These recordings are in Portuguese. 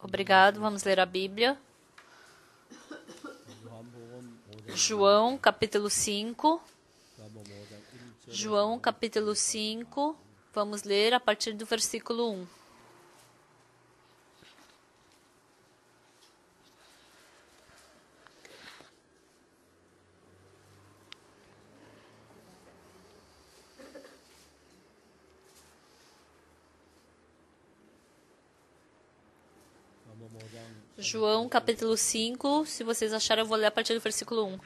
Obrigado. Vamos ler a Bíblia. João, capítulo 5. João, capítulo 5. Vamos ler a partir do versículo 1. João, capítulo 5, se vocês acharem, eu vou ler a partir do versículo 1.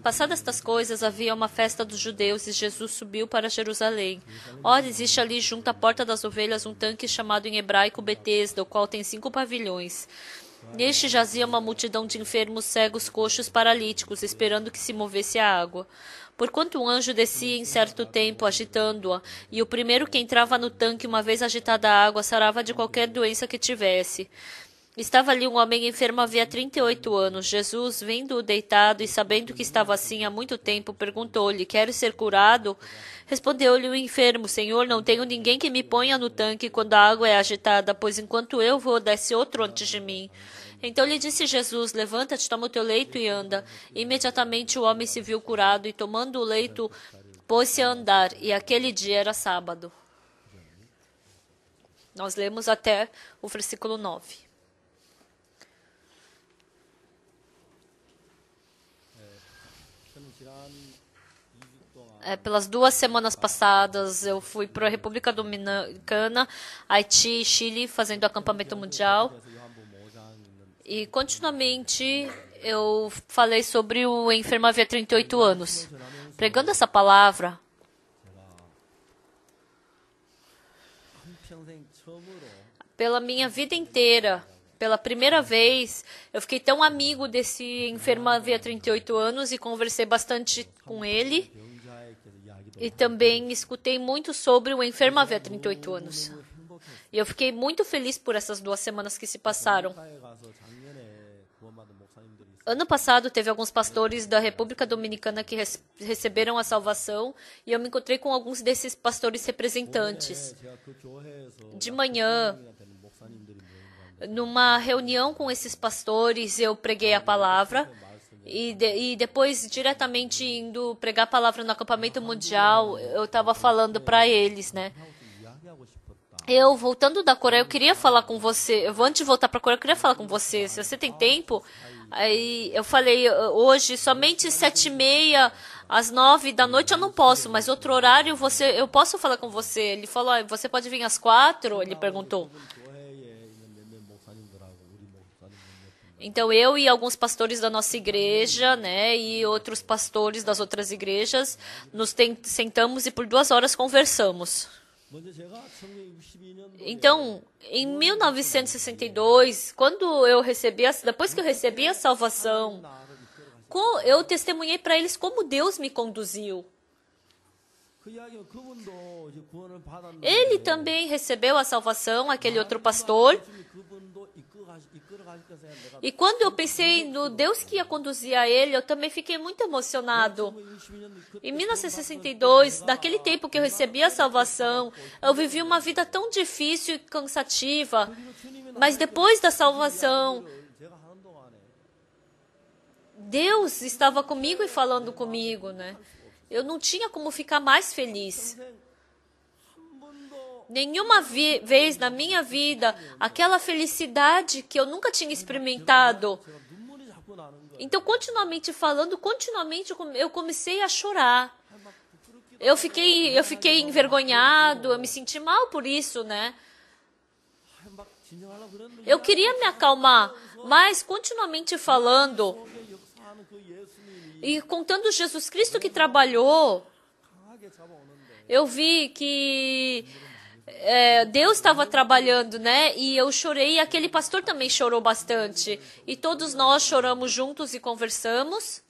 Passadas estas coisas, havia uma festa dos judeus e Jesus subiu para Jerusalém. Ora, existe ali junto à porta das ovelhas um tanque chamado em hebraico Betesda, o qual tem 5 pavilhões. Neste jazia uma multidão de enfermos, cegos, coxos, paralíticos, esperando que se movesse a água. Porquanto um anjo descia em certo tempo, agitando-a, e o primeiro que entrava no tanque, uma vez agitada a água, sarava de qualquer doença que tivesse. Estava ali um homem enfermo havia 38 anos. Jesus, vendo-o deitado e sabendo que estava assim há muito tempo, perguntou-lhe: Queres ser curado? Respondeu-lhe o enfermo: Senhor, não tenho ninguém que me ponha no tanque quando a água é agitada, pois enquanto eu vou, desce outro antes de mim. Então lhe disse Jesus: Levanta-te, toma o teu leito e anda. Imediatamente o homem se viu curado e, tomando o leito, pôs-se a andar. E aquele dia era sábado. Nós lemos até o versículo 9. Pelas 2 semanas passadas, eu fui para a República Dominicana, Haiti e Chile, fazendo acampamento mundial. E, continuamente, eu falei sobre o enfermo havia 38 anos. Pregando essa palavra, pela minha vida inteira, pela primeira vez, eu fiquei tão amigo desse enfermo havia 38 anos e conversei bastante com ele. E também escutei muito sobre o enfermo havia 38 anos. E eu fiquei muito feliz por essas 2 semanas que se passaram. Ano passado, teve alguns pastores da República Dominicana que receberam a salvação. E eu me encontrei com alguns desses pastores representantes. De manhã, numa reunião com esses pastores, eu preguei a palavra. E depois, diretamente indo pregar a palavra no acampamento mundial, eu estava falando para eles, né? Eu, voltando da Coreia, eu queria falar com você. Antes de voltar para a Coreia, eu queria falar com você. Se você tem tempo, aí eu falei, hoje, somente 7h30 às 9 da noite eu não posso, mas outro horário eu posso falar com você. Ele falou, você pode vir às 4? Ele perguntou. Então, eu e alguns pastores da nossa igreja, né, e outros pastores das outras igrejas, nos sentamos e por 2 horas conversamos. Então, em 1962, depois que eu recebi a salvação, eu testemunhei para eles como Deus me conduziu. Ele também recebeu a salvação, aquele outro pastor. E quando eu pensei no Deus que ia conduzir a ele, eu também fiquei muito emocionado. Em 1962, naquele tempo que eu recebi a salvação, eu vivi uma vida tão difícil e cansativa. Mas depois da salvação, Deus estava comigo e falando comigo, né? Eu não tinha como ficar mais feliz. Nenhuma vez na minha vida, aquela felicidade que eu nunca tinha experimentado. Então, continuamente falando, eu comecei a chorar. Eu fiquei envergonhado, eu me senti mal por isso, né? Eu queria me acalmar, mas continuamente falando e contando Jesus Cristo que trabalhou, eu vi que Deus estava trabalhando, né? E eu chorei, e aquele pastor também chorou bastante. E todos nós choramos juntos e conversamos.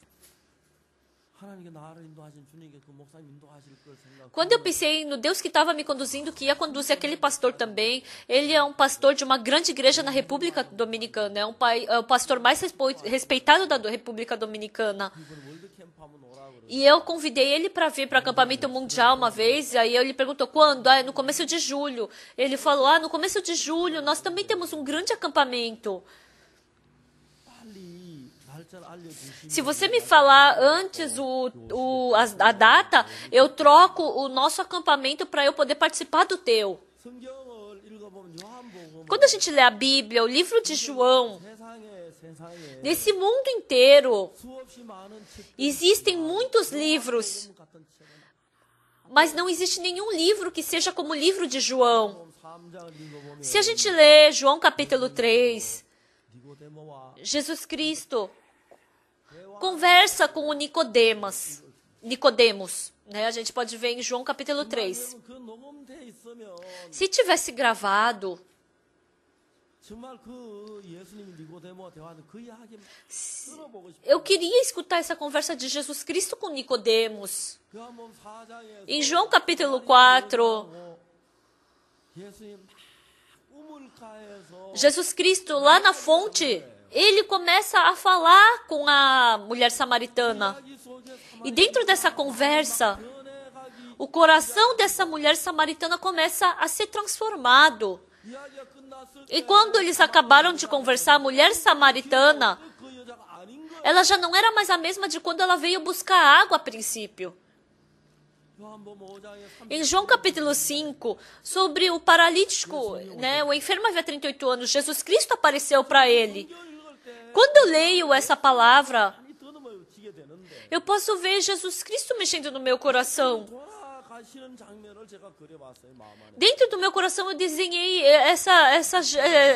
Quando eu pensei no Deus que estava me conduzindo, que ia conduzir aquele pastor também, ele é um pastor de uma grande igreja na República Dominicana, é o pastor mais respeitado da República Dominicana. E eu convidei ele para vir para o acampamento mundial uma vez, e aí ele perguntou quando? No começo de julho. Ele falou, no começo de julho nós também temos um grande acampamento. Se você me falar antes a data, eu troco o nosso acampamento para eu poder participar do teu. Quando a gente lê a Bíblia, o livro de João, nesse mundo inteiro, existem muitos livros, mas não existe nenhum livro que seja como o livro de João. Se a gente lê João capítulo 3, Jesus Cristo conversa com o Nicodemos, né? A gente pode ver em João capítulo 3. Se tivesse gravado, eu queria escutar essa conversa de Jesus Cristo com Nicodemos. Em João capítulo 4, Jesus Cristo lá na fonte, ele começa a falar com a mulher samaritana. E dentro dessa conversa, o coração dessa mulher samaritana começa a ser transformado. E quando eles acabaram de conversar, a mulher samaritana, ela já não era mais a mesma de quando ela veio buscar água a princípio. Em João capítulo 5, sobre o paralítico, né, o enfermo havia 38 anos, Jesus Cristo apareceu para ele. Quando eu leio essa palavra, eu posso ver Jesus Cristo mexendo no meu coração. Dentro do meu coração eu desenhei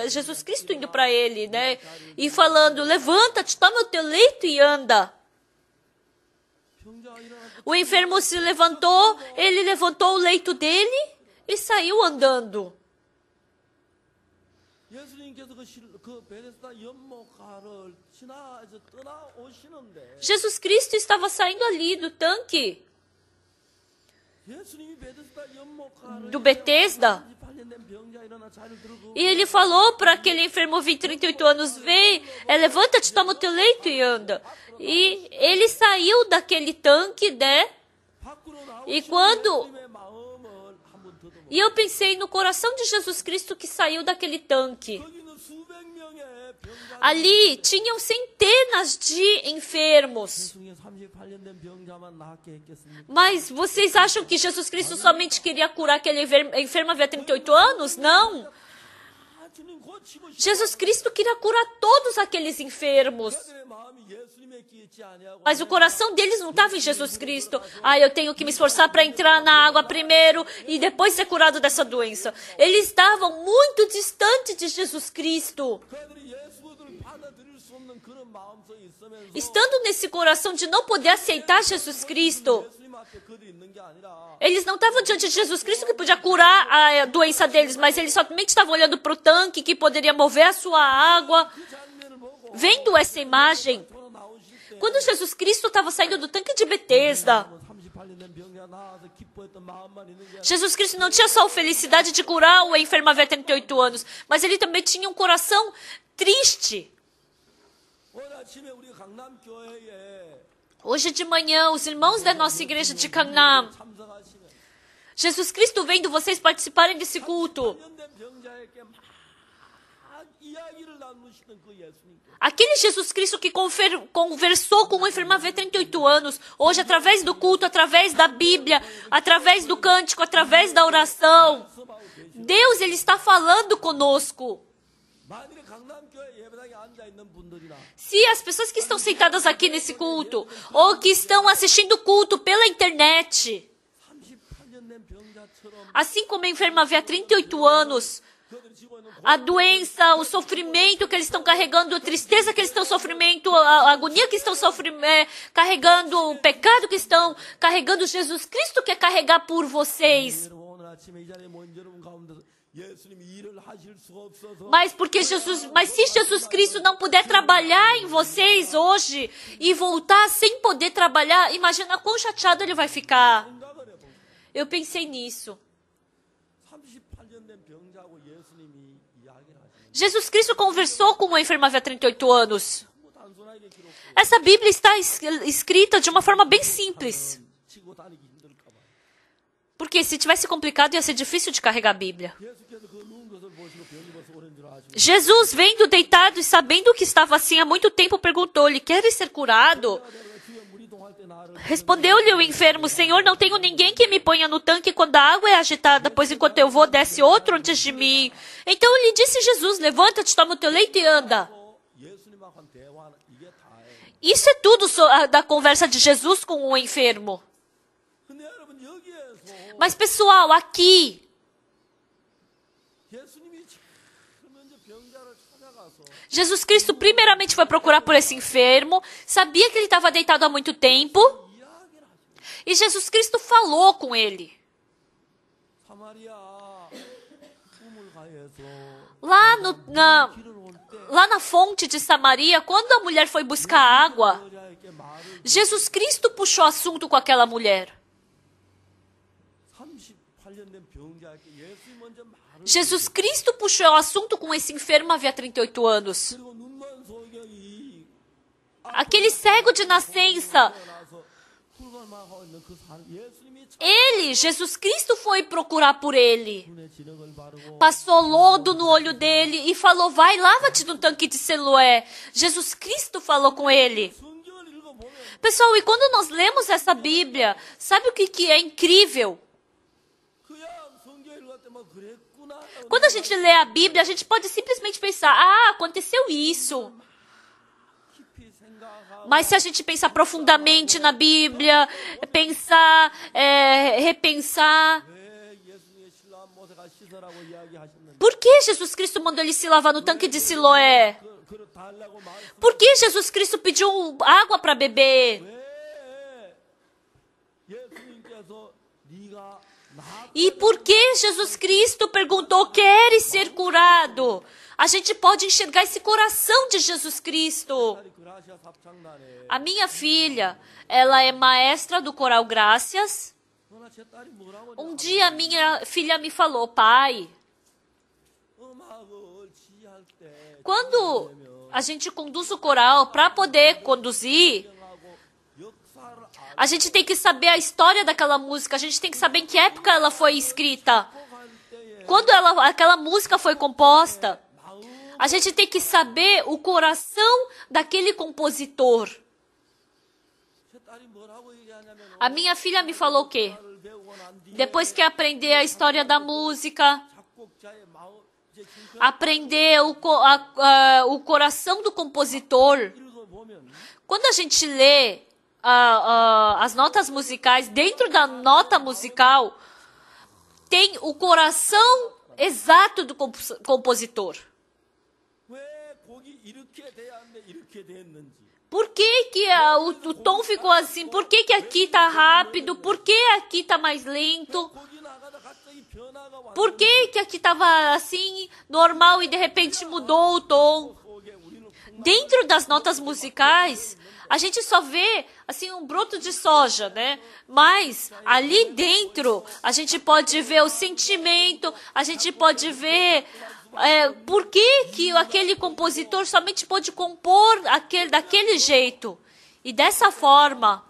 Jesus Cristo indo para ele, né? E falando, levanta-te, toma o teu leito e anda. O enfermo se levantou, ele levantou o leito dele e saiu andando. Jesus Cristo estava saindo ali do tanque do Betesda. E ele falou para aquele enfermo de 38 anos, vem, levanta-te, toma o teu leito e anda. E ele saiu daquele tanque, né? E eu pensei no coração de Jesus Cristo que saiu daquele tanque. Ali tinham centenas de enfermos. Mas vocês acham que Jesus Cristo somente queria curar aquele enfermo havia 38 anos? Não. Jesus Cristo queria curar todos aqueles enfermos. Mas o coração deles não estava em Jesus Cristo. Eu tenho que me esforçar para entrar na água primeiro e depois ser curado dessa doença. Eles estavam muito distantes de Jesus Cristo. Estando nesse coração de não poder aceitar Jesus Cristo, eles não estavam diante de Jesus Cristo que podia curar a doença deles, mas eles somente estavam olhando para o tanque que poderia mover a sua água. Vendo essa imagem, quando Jesus Cristo estava saindo do tanque de Betesda, Jesus Cristo não tinha só a felicidade de curar o enfermo havia 38 anos, mas ele também tinha um coração triste. Hoje de manhã, os irmãos da nossa igreja de Gangnam, Jesus Cristo vendo vocês participarem desse culto. Aquele Jesus Cristo que conversou com o enfermo havia 38 anos, hoje através do culto, através da Bíblia, através do cântico, através da oração, Deus, Ele está falando conosco. Se as pessoas que estão sentadas aqui nesse culto, ou que estão assistindo o culto pela internet, assim como a enferma havia 38 anos, a doença, o sofrimento que eles estão carregando, a tristeza que eles estão sofrendo, a agonia que estão carregando, o pecado que estão carregando, Jesus Cristo quer carregar por vocês. Mas se Jesus Cristo não puder trabalhar em vocês hoje e voltar sem poder trabalhar, imagina quão chateado ele vai ficar. Eu pensei nisso. Jesus Cristo conversou com uma enferma havia 38 anos. Essa Bíblia está escrita de uma forma bem simples. Porque se tivesse complicado, ia ser difícil de carregar a Bíblia. Jesus, vendo deitado e sabendo que estava assim há muito tempo, perguntou-lhe: queres ser curado? Respondeu-lhe o enfermo: Senhor, não tenho ninguém que me ponha no tanque quando a água é agitada, pois enquanto eu vou, desce outro antes de mim. Então lhe disse Jesus: levanta-te, toma o teu leito e anda. Isso é tudo da conversa de Jesus com o enfermo. Mas pessoal, aqui, Jesus Cristo primeiramente foi procurar por esse enfermo, sabia que ele estava deitado há muito tempo, e Jesus Cristo falou com ele. Lá na fonte de Samaria, quando a mulher foi buscar água, Jesus Cristo puxou assunto com aquela mulher. Jesus Cristo puxou o assunto com esse enfermo havia 38 anos. Aquele cego de nascença. Jesus Cristo foi procurar por ele. Passou lodo no olho dele e falou: vai, lava-te no tanque de Siloé. Jesus Cristo falou com ele. Pessoal, e quando nós lemos essa Bíblia, sabe o que é incrível? Quando a gente lê a Bíblia, a gente pode simplesmente pensar: aconteceu isso. Mas se a gente pensar profundamente na Bíblia, repensar, por que Jesus Cristo mandou ele se lavar no tanque de Siloé? Por que Jesus Cristo pediu água para beber? E por que Jesus Cristo perguntou: queres ser curado? A gente pode enxergar esse coração de Jesus Cristo. A minha filha, ela é maestra do Coral Graças. Um dia a minha filha me falou: pai, quando a gente conduz o coral, para poder conduzir, a gente tem que saber a história daquela música, a gente tem que saber em que época ela foi escrita. Quando aquela música foi composta, a gente tem que saber o coração daquele compositor. A minha filha me falou o quê? Depois que aprender a história da música, aprender o coração do compositor, quando a gente lê as notas musicais, dentro da nota musical, tem o coração exato do compositor. Por que o tom ficou assim? Por que aqui está rápido? Por que aqui está mais lento? Por que aqui estava assim, normal, e de repente mudou o tom? Dentro das notas musicais, a gente só vê assim um broto de soja, né? Mas ali dentro a gente pode ver o sentimento, a gente pode ver por que aquele compositor somente pôde compor daquele jeito. E dessa forma,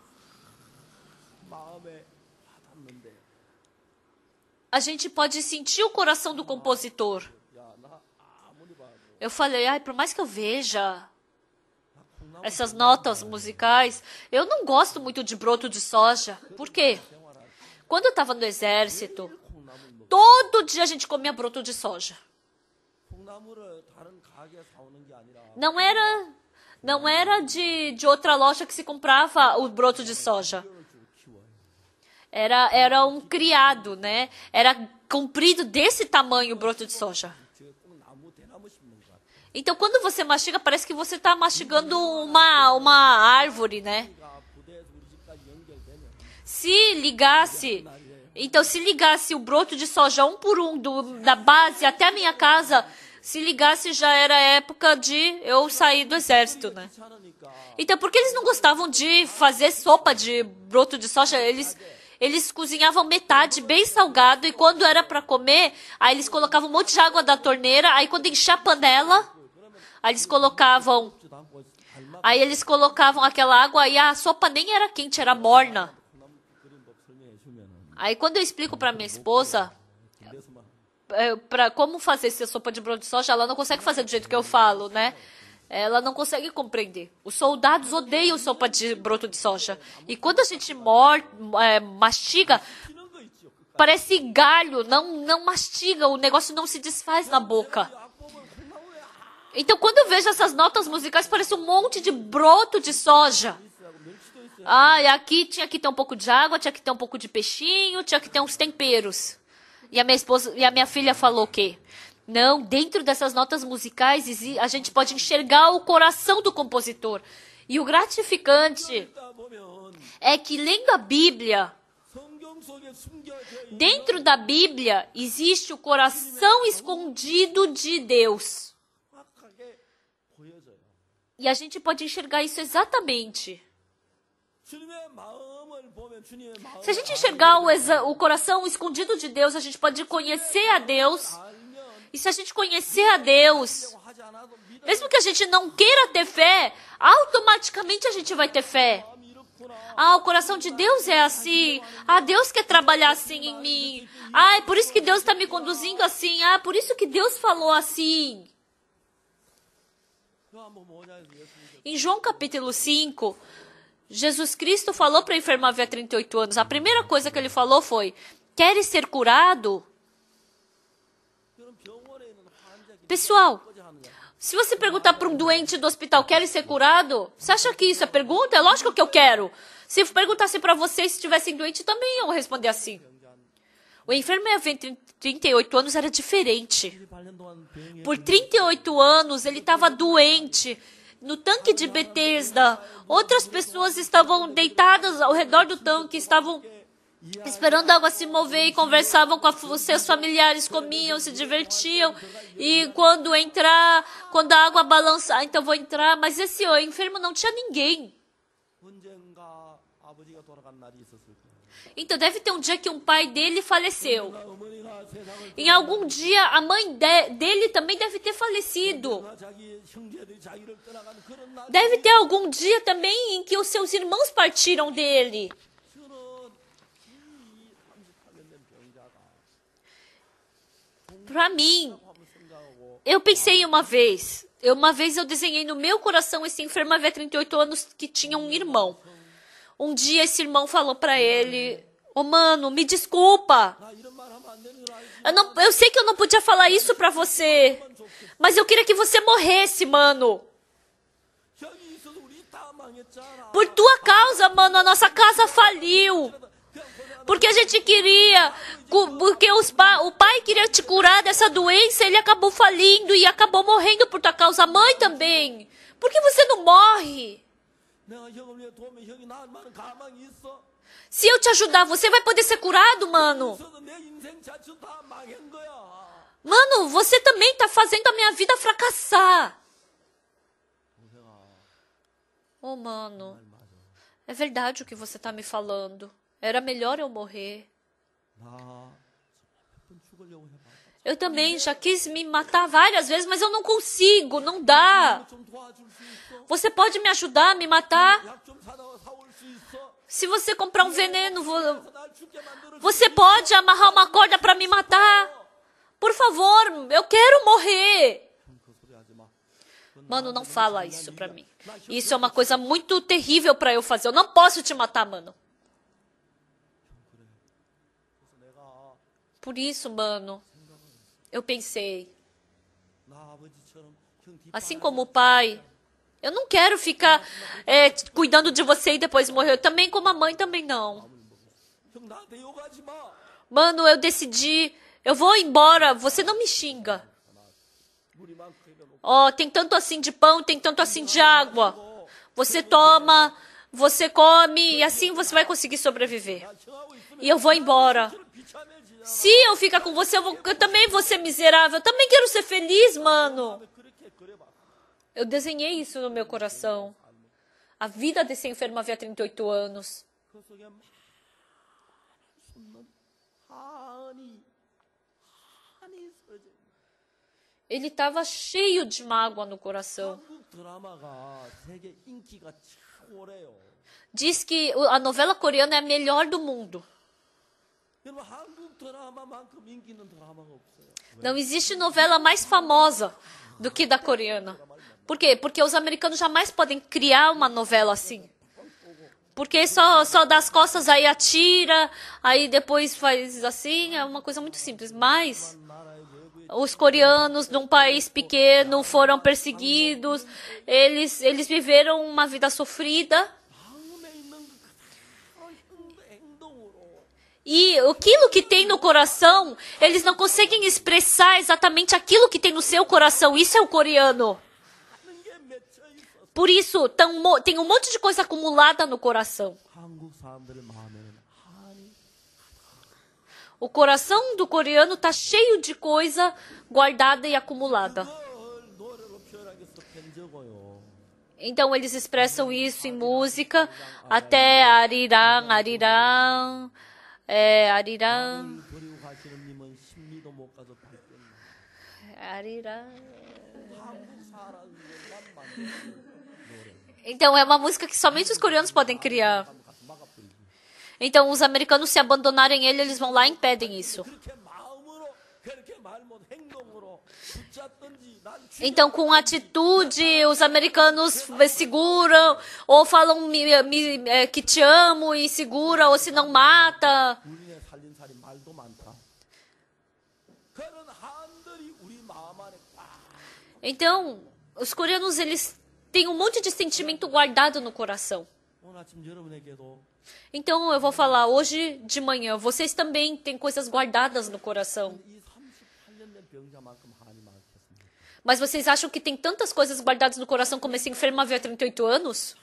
a gente pode sentir o coração do compositor. Eu falei: por mais que eu veja essas notas musicais, eu não gosto muito de broto de soja. Por quê? Quando eu estava no exército, todo dia a gente comia broto de soja. Não era de outra loja que se comprava o broto de soja. Era um criado, né? Era comprido desse tamanho o broto de soja. Então, quando você mastiga, parece que você está mastigando uma árvore, né? Se ligasse Então, se ligasse o broto de soja um por um da base até a minha casa, se ligasse já era época de eu sair do exército, né? Então, por que eles não gostavam de fazer sopa de broto de soja? Eles cozinhavam metade bem salgado e quando era para comer, aí eles colocavam um monte de água da torneira, aí quando enchia a panela, aí eles colocavam aquela água e a sopa nem era quente, era morna. Aí quando eu explico para minha esposa para como fazer essa sopa de broto de soja, ela não consegue fazer do jeito que eu falo, né? Ela não consegue compreender. Os soldados odeiam sopa de broto de soja. E quando a gente mastiga, parece galho, não mastiga, o negócio não se desfaz na boca. Então, quando eu vejo essas notas musicais, parece um monte de broto de soja. E aqui tinha que ter um pouco de água, tinha que ter um pouco de peixinho, tinha que ter uns temperos. E a minha esposa e a minha filha falou o quê? Não, dentro dessas notas musicais a gente pode enxergar o coração do compositor. E o gratificante é que lendo a Bíblia, dentro da Bíblia existe o coração escondido de Deus. E a gente pode enxergar isso exatamente. Se a gente enxergar o coração escondido de Deus, a gente pode conhecer a Deus. E se a gente conhecer a Deus, mesmo que a gente não queira ter fé, automaticamente a gente vai ter fé. O coração de Deus é assim. Deus quer trabalhar assim em mim. É por isso que Deus está me conduzindo assim. Por isso que Deus falou assim. Em João capítulo 5, Jesus Cristo falou para a enferma havia 38 anos. A primeira coisa que ele falou foi: queres ser curado? Pessoal, se você perguntar para um doente do hospital, queres ser curado? Você acha que isso é pergunta? É lógico que eu quero. Se perguntasse para vocês se estivessem doentes, também iam responder assim. O enfermo havia 38 anos era diferente. Por 38 anos ele estava doente. No tanque de Betesda, outras pessoas estavam deitadas ao redor do tanque, estavam esperando a água se mover e conversavam com os seus familiares, comiam, se divertiam. E quando a água balançar, então vou entrar. Mas esse enfermo não tinha ninguém. Então deve ter um dia que um pai dele faleceu. Em algum dia a mãe dele também deve ter falecido. Deve ter algum dia também em que os seus irmãos partiram dele. Para mim, eu pensei uma vez eu desenhei no meu coração esse enfermo havia 38 anos que tinha um irmão. Um dia esse irmão falou para ele: mano, me desculpa. Eu sei que eu não podia falar isso para você, mas eu queria que você morresse, mano. Por tua causa, mano, a nossa casa faliu. Porque a gente queria, porque o pai queria te curar dessa doença, ele acabou falindo e acabou morrendo por tua causa. A mãe também. Por que você não morre? Se eu te ajudar, você vai poder ser curado, mano. Mano, você também está fazendo a minha vida fracassar. Mano, é verdade o que você está me falando. Era melhor eu morrer. Eu também já quis me matar várias vezes, mas eu não consigo, não dá. Você pode me ajudar a me matar? Se você comprar um veneno, você pode amarrar uma corda para me matar? Por favor, eu quero morrer. Mano, não fala isso pra mim. Isso é uma coisa muito terrível pra eu fazer. Eu não posso te matar, mano. Por isso, mano, eu pensei, assim como o pai, eu não quero ficar cuidando de você e depois morrer. Também como a mãe, também não. Mano, eu decidi, eu vou embora, você não me xinga. Tem tanto assim de pão, tem tanto assim de água. Você toma, você come e assim você vai conseguir sobreviver. E eu vou embora. Se eu ficar com você, eu também vou ser miserável. Eu também quero ser feliz, mano. Eu desenhei isso no meu coração. A vida desse enfermo havia 38 anos. Ele estava cheio de mágoa no coração. Diz que a novela coreana é a melhor do mundo. Não existe novela mais famosa do que da coreana. Por quê? Porque os americanos jamais podem criar uma novela assim. Porque só dá as costas, aí atira, aí depois faz assim, é uma coisa muito simples. Mas os coreanos, num país pequeno, foram perseguidos, eles viveram uma vida sofrida. E aquilo que tem no coração, eles não conseguem expressar exatamente aquilo que tem no seu coração. Isso é o coreano. Por isso, tem um monte de coisa acumulada no coração. O coração do coreano está cheio de coisa guardada e acumulada. Então, eles expressam isso em música, até arirang, arirang, arirang, arirang. Então, é uma música que somente os coreanos podem criar. Então, os americanos, se abandonarem ele, eles vão lá e impedem isso. Então, com atitude, os americanos seguram, ou falam que te amo e segura, ou se não mata. Então, os coreanos, eles têm um monte de sentimento guardado no coração. Então, eu vou falar hoje de manhã, vocês também têm coisas guardadas no coração. Mas vocês acham que tem tantas coisas guardadas no coração como esse enfermo havia 38 anos?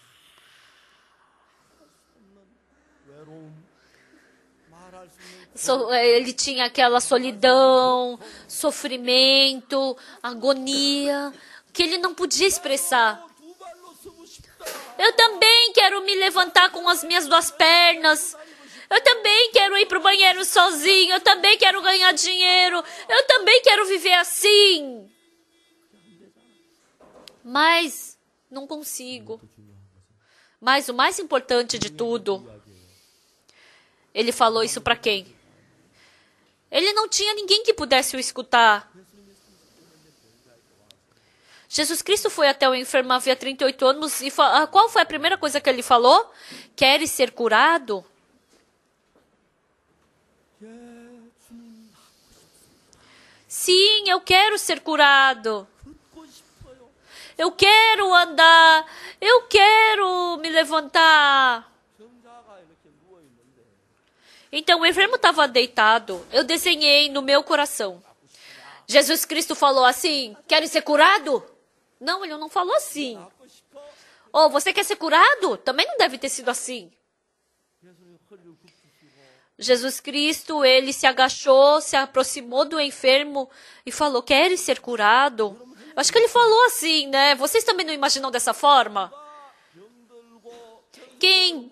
Ele tinha aquela solidão, sofrimento, agonia, que ele não podia expressar. Eu também quero me levantar com as minhas 2 pernas. Eu também quero ir para o banheiro sozinho. Eu também quero ganhar dinheiro. Eu também quero viver assim. Mas não consigo. Mas o mais importante de tudo, ele falou isso para quem? Ele não tinha ninguém que pudesse o escutar. Jesus Cristo foi até o enfermo havia 38 anos e qual foi a primeira coisa que ele falou? Queres ser curado? Sim, eu quero ser curado. Eu quero andar. Eu quero me levantar. Então o enfermo estava deitado. Eu desenhei no meu coração. Jesus Cristo falou assim: queres ser curado? Não, ele não falou assim. Oh, você quer ser curado? Também não deve ter sido assim. Jesus Cristo, ele se agachou, se aproximou do enfermo e falou: queres ser curado? Eu acho que ele falou assim, né? Vocês também não imaginam dessa forma? Quem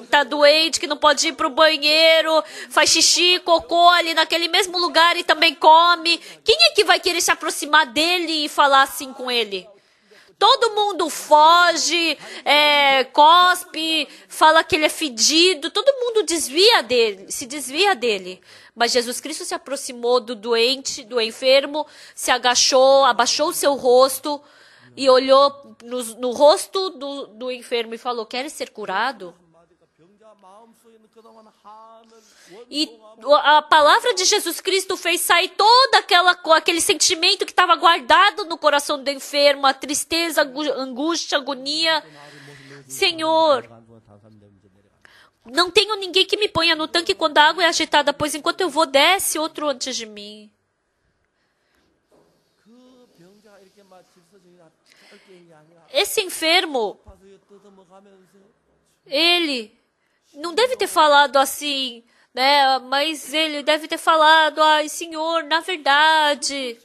tá doente, que não pode ir para o banheiro, faz xixi, cocô ali naquele mesmo lugar e também come. Quem é que vai querer se aproximar dele e falar assim com ele? Todo mundo foge, cospe, fala que ele é fedido, todo mundo se desvia dele. Mas Jesus Cristo se aproximou do doente, do enfermo, se agachou, abaixou o seu rosto e olhou no rosto do enfermo e falou: queres ser curado? E a palavra de Jesus Cristo fez sair todo aquele sentimento que estava guardado no coração do enfermo, a tristeza, a angústia, a agonia. Senhor, não tenho ninguém que me ponha no tanque quando a água é agitada, pois enquanto eu vou, desce outro antes de mim. Esse enfermo, ele não deve ter falado assim, né? Mas ele deve ter falado, ai, Senhor, na verdade,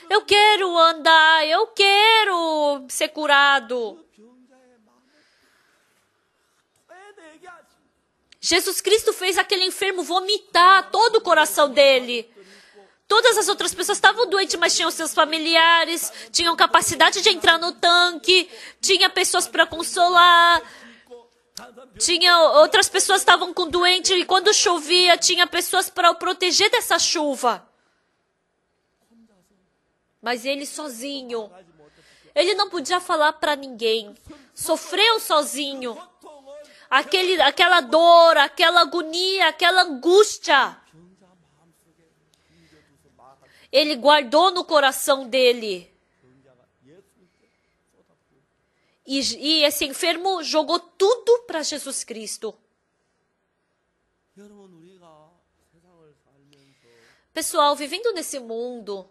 eu quero andar, eu quero ser curado. Jesus Cristo fez aquele enfermo vomitar todo o coração dele. Todas as outras pessoas estavam doentes, mas tinham seus familiares, tinham capacidade de entrar no tanque, tinha pessoas para consolar, tinha outras pessoas que estavam com doente e quando chovia, tinha pessoas para o proteger dessa chuva. Mas ele sozinho, ele não podia falar para ninguém, sofreu sozinho. Aquela dor, aquela agonia, aquela angústia. Ele guardou no coração dele. E esse enfermo jogou tudo para Jesus Cristo. Pessoal, vivendo nesse mundo,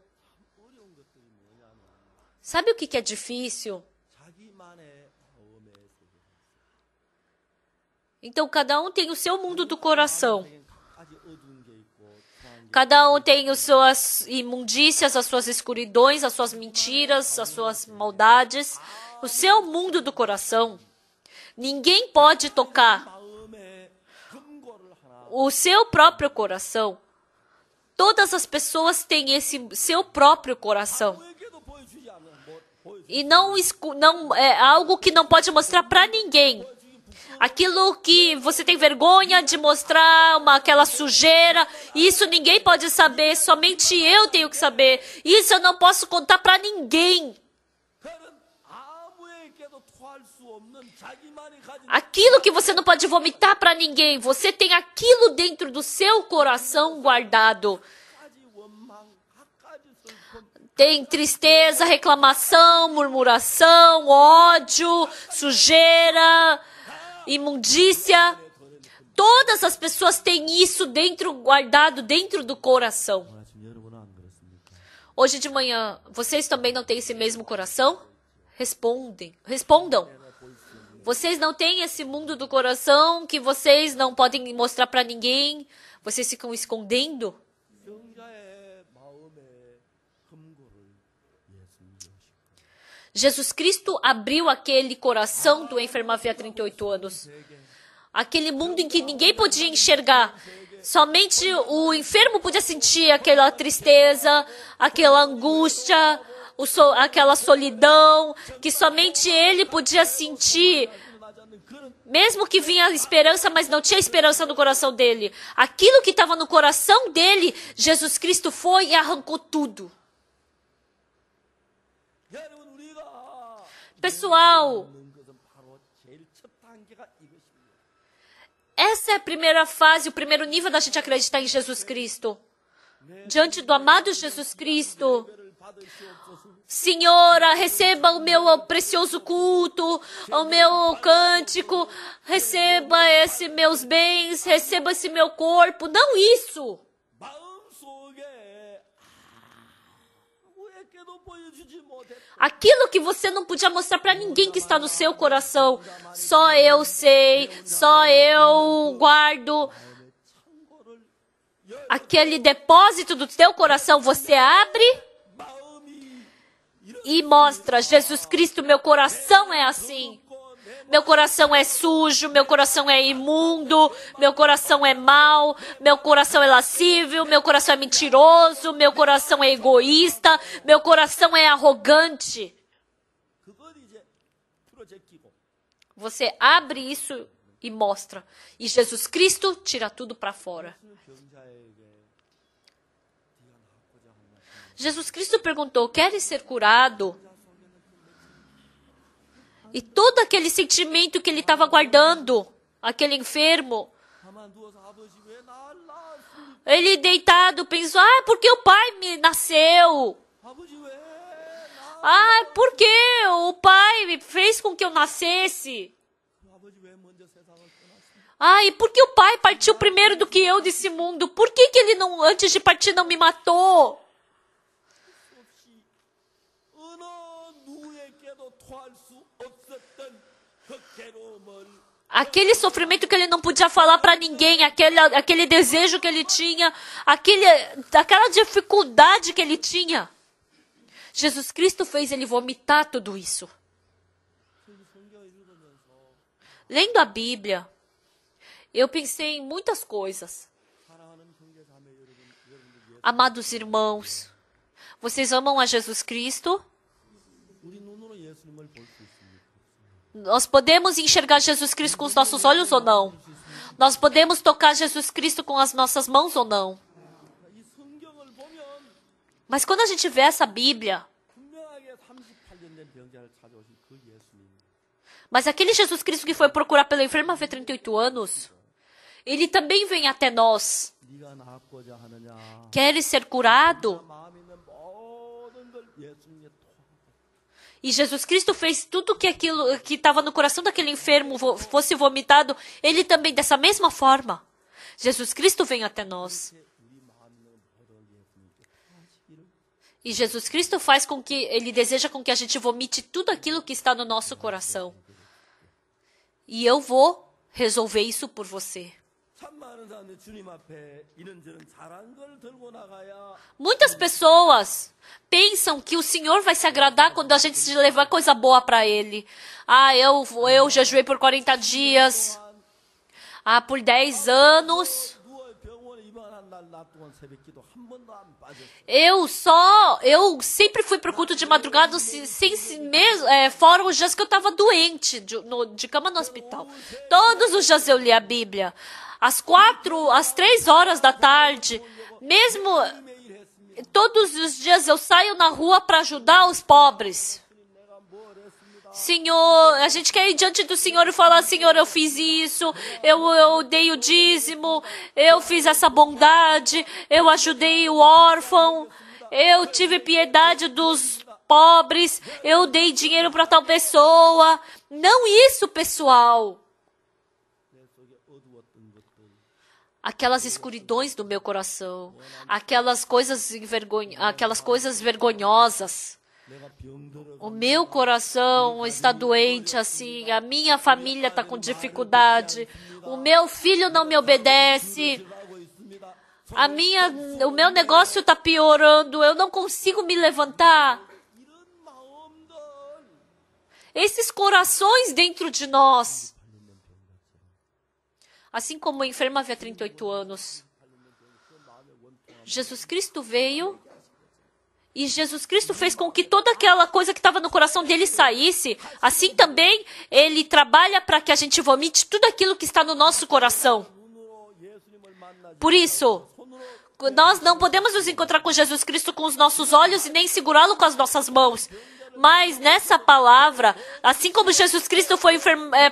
sabe o que é difícil? Então, cada um tem o seu mundo do coração. Cada um tem as suas imundícias, as suas escuridões, as suas mentiras, as suas maldades. O seu mundo do coração. Ninguém pode tocar. O seu próprio coração. Todas as pessoas têm esse seu próprio coração. E não é algo que não pode mostrar para ninguém. Aquilo que você tem vergonha de mostrar, aquela sujeira, isso ninguém pode saber, somente eu tenho que saber. Isso eu não posso contar para ninguém. Aquilo que você não pode vomitar para ninguém, você tem aquilo dentro do seu coração guardado. Tem tristeza, reclamação, murmuração, ódio, sujeira, imundícia. Todas as pessoas têm isso guardado dentro do coração. Hoje de manhã, vocês também não têm esse mesmo coração? Respondam. Vocês não têm esse mundo do coração que vocês não podem mostrar para ninguém? Vocês ficam escondendo? Jesus Cristo abriu aquele coração do enfermo havia 38 anos. Aquele mundo em que ninguém podia enxergar. Somente o enfermo podia sentir aquela tristeza, aquela angústia, aquela solidão, que somente ele podia sentir. Mesmo que vinha a esperança, mas não tinha esperança no coração dele. Aquilo que estava no coração dele, Jesus Cristo foi e arrancou tudo. Pessoal, essa é a primeira fase, o primeiro nível da gente acreditar em Jesus Cristo. Diante do amado Jesus Cristo. Senhora, receba o meu precioso culto, o meu cântico, receba esses meus bens, receba esse meu corpo. Não isso. Aquilo que você não podia mostrar para ninguém que está no seu coração. Só eu sei, só eu guardo. Aquele depósito do teu coração, você abre e mostra. Jesus Cristo, meu coração é assim. Meu coração é sujo, meu coração é imundo, meu coração é mau, meu coração é lascívio, meu coração é mentiroso, meu coração é egoísta, meu coração é arrogante. Você abre isso e mostra. E Jesus Cristo tira tudo para fora. Jesus Cristo perguntou, queres ser curado? E todo aquele sentimento que ele estava guardando, aquele enfermo, ele deitado pensou, porque o pai me nasceu? Porque o pai fez com que eu nascesse? E por que o pai partiu primeiro do que eu desse mundo? Por que ele não, antes de partir, não me matou? aquele sofrimento que ele não podia falar para ninguém, aquele desejo que ele tinha, aquela dificuldade que ele tinha. Jesus Cristo fez ele vomitar tudo isso. Lendo a Bíblia, eu pensei em muitas coisas. Amados irmãos, vocês amam a Jesus Cristo? Nós podemos enxergar Jesus Cristo com os nossos olhos ou não? Nós podemos tocar Jesus Cristo com as nossas mãos ou não? Mas quando a gente vê essa Bíblia, mas aquele Jesus Cristo que foi procurar pelo enfermo há 38 anos, ele também vem até nós. Queres ser curado? E Jesus Cristo fez tudo que aquilo que estava no coração daquele enfermo fosse vomitado. Ele também, dessa mesma forma. Jesus Cristo vem até nós. E Jesus Cristo faz com que, ele deseja com que a gente vomite tudo aquilo que está no nosso coração. E eu vou resolver isso por você. Muitas pessoas pensam que o Senhor vai se agradar quando a gente levar coisa boa para Ele. Eu jejuei por 40 dias. Por 10 anos. Eu sempre fui pro culto de madrugada, fora os dias que eu estava doente, de cama no hospital. Todos os dias eu li a Bíblia. Às 3 horas da tarde, mesmo todos os dias eu saio na rua para ajudar os pobres. Senhor, a gente quer ir diante do Senhor e falar: Senhor, eu fiz isso, eu dei o dízimo, eu fiz essa bondade, eu ajudei o órfão, eu tive piedade dos pobres, eu dei dinheiro para tal pessoa. Não isso, pessoal. Aquelas escuridões do meu coração, aquelas coisas vergonhosas. O meu coração está doente assim, a minha família está com dificuldade, o meu filho não me obedece, o meu negócio está piorando, eu não consigo me levantar. Esses corações dentro de nós, assim como o enfermo havia 38 anos, Jesus Cristo veio e Jesus Cristo fez com que toda aquela coisa que estava no coração dele saísse. Assim também, ele trabalha para que a gente vomite tudo aquilo que está no nosso coração. Por isso, nós não podemos nos encontrar com Jesus Cristo com os nossos olhos e nem segurá-lo com as nossas mãos. Mas nessa palavra, assim como Jesus Cristo foi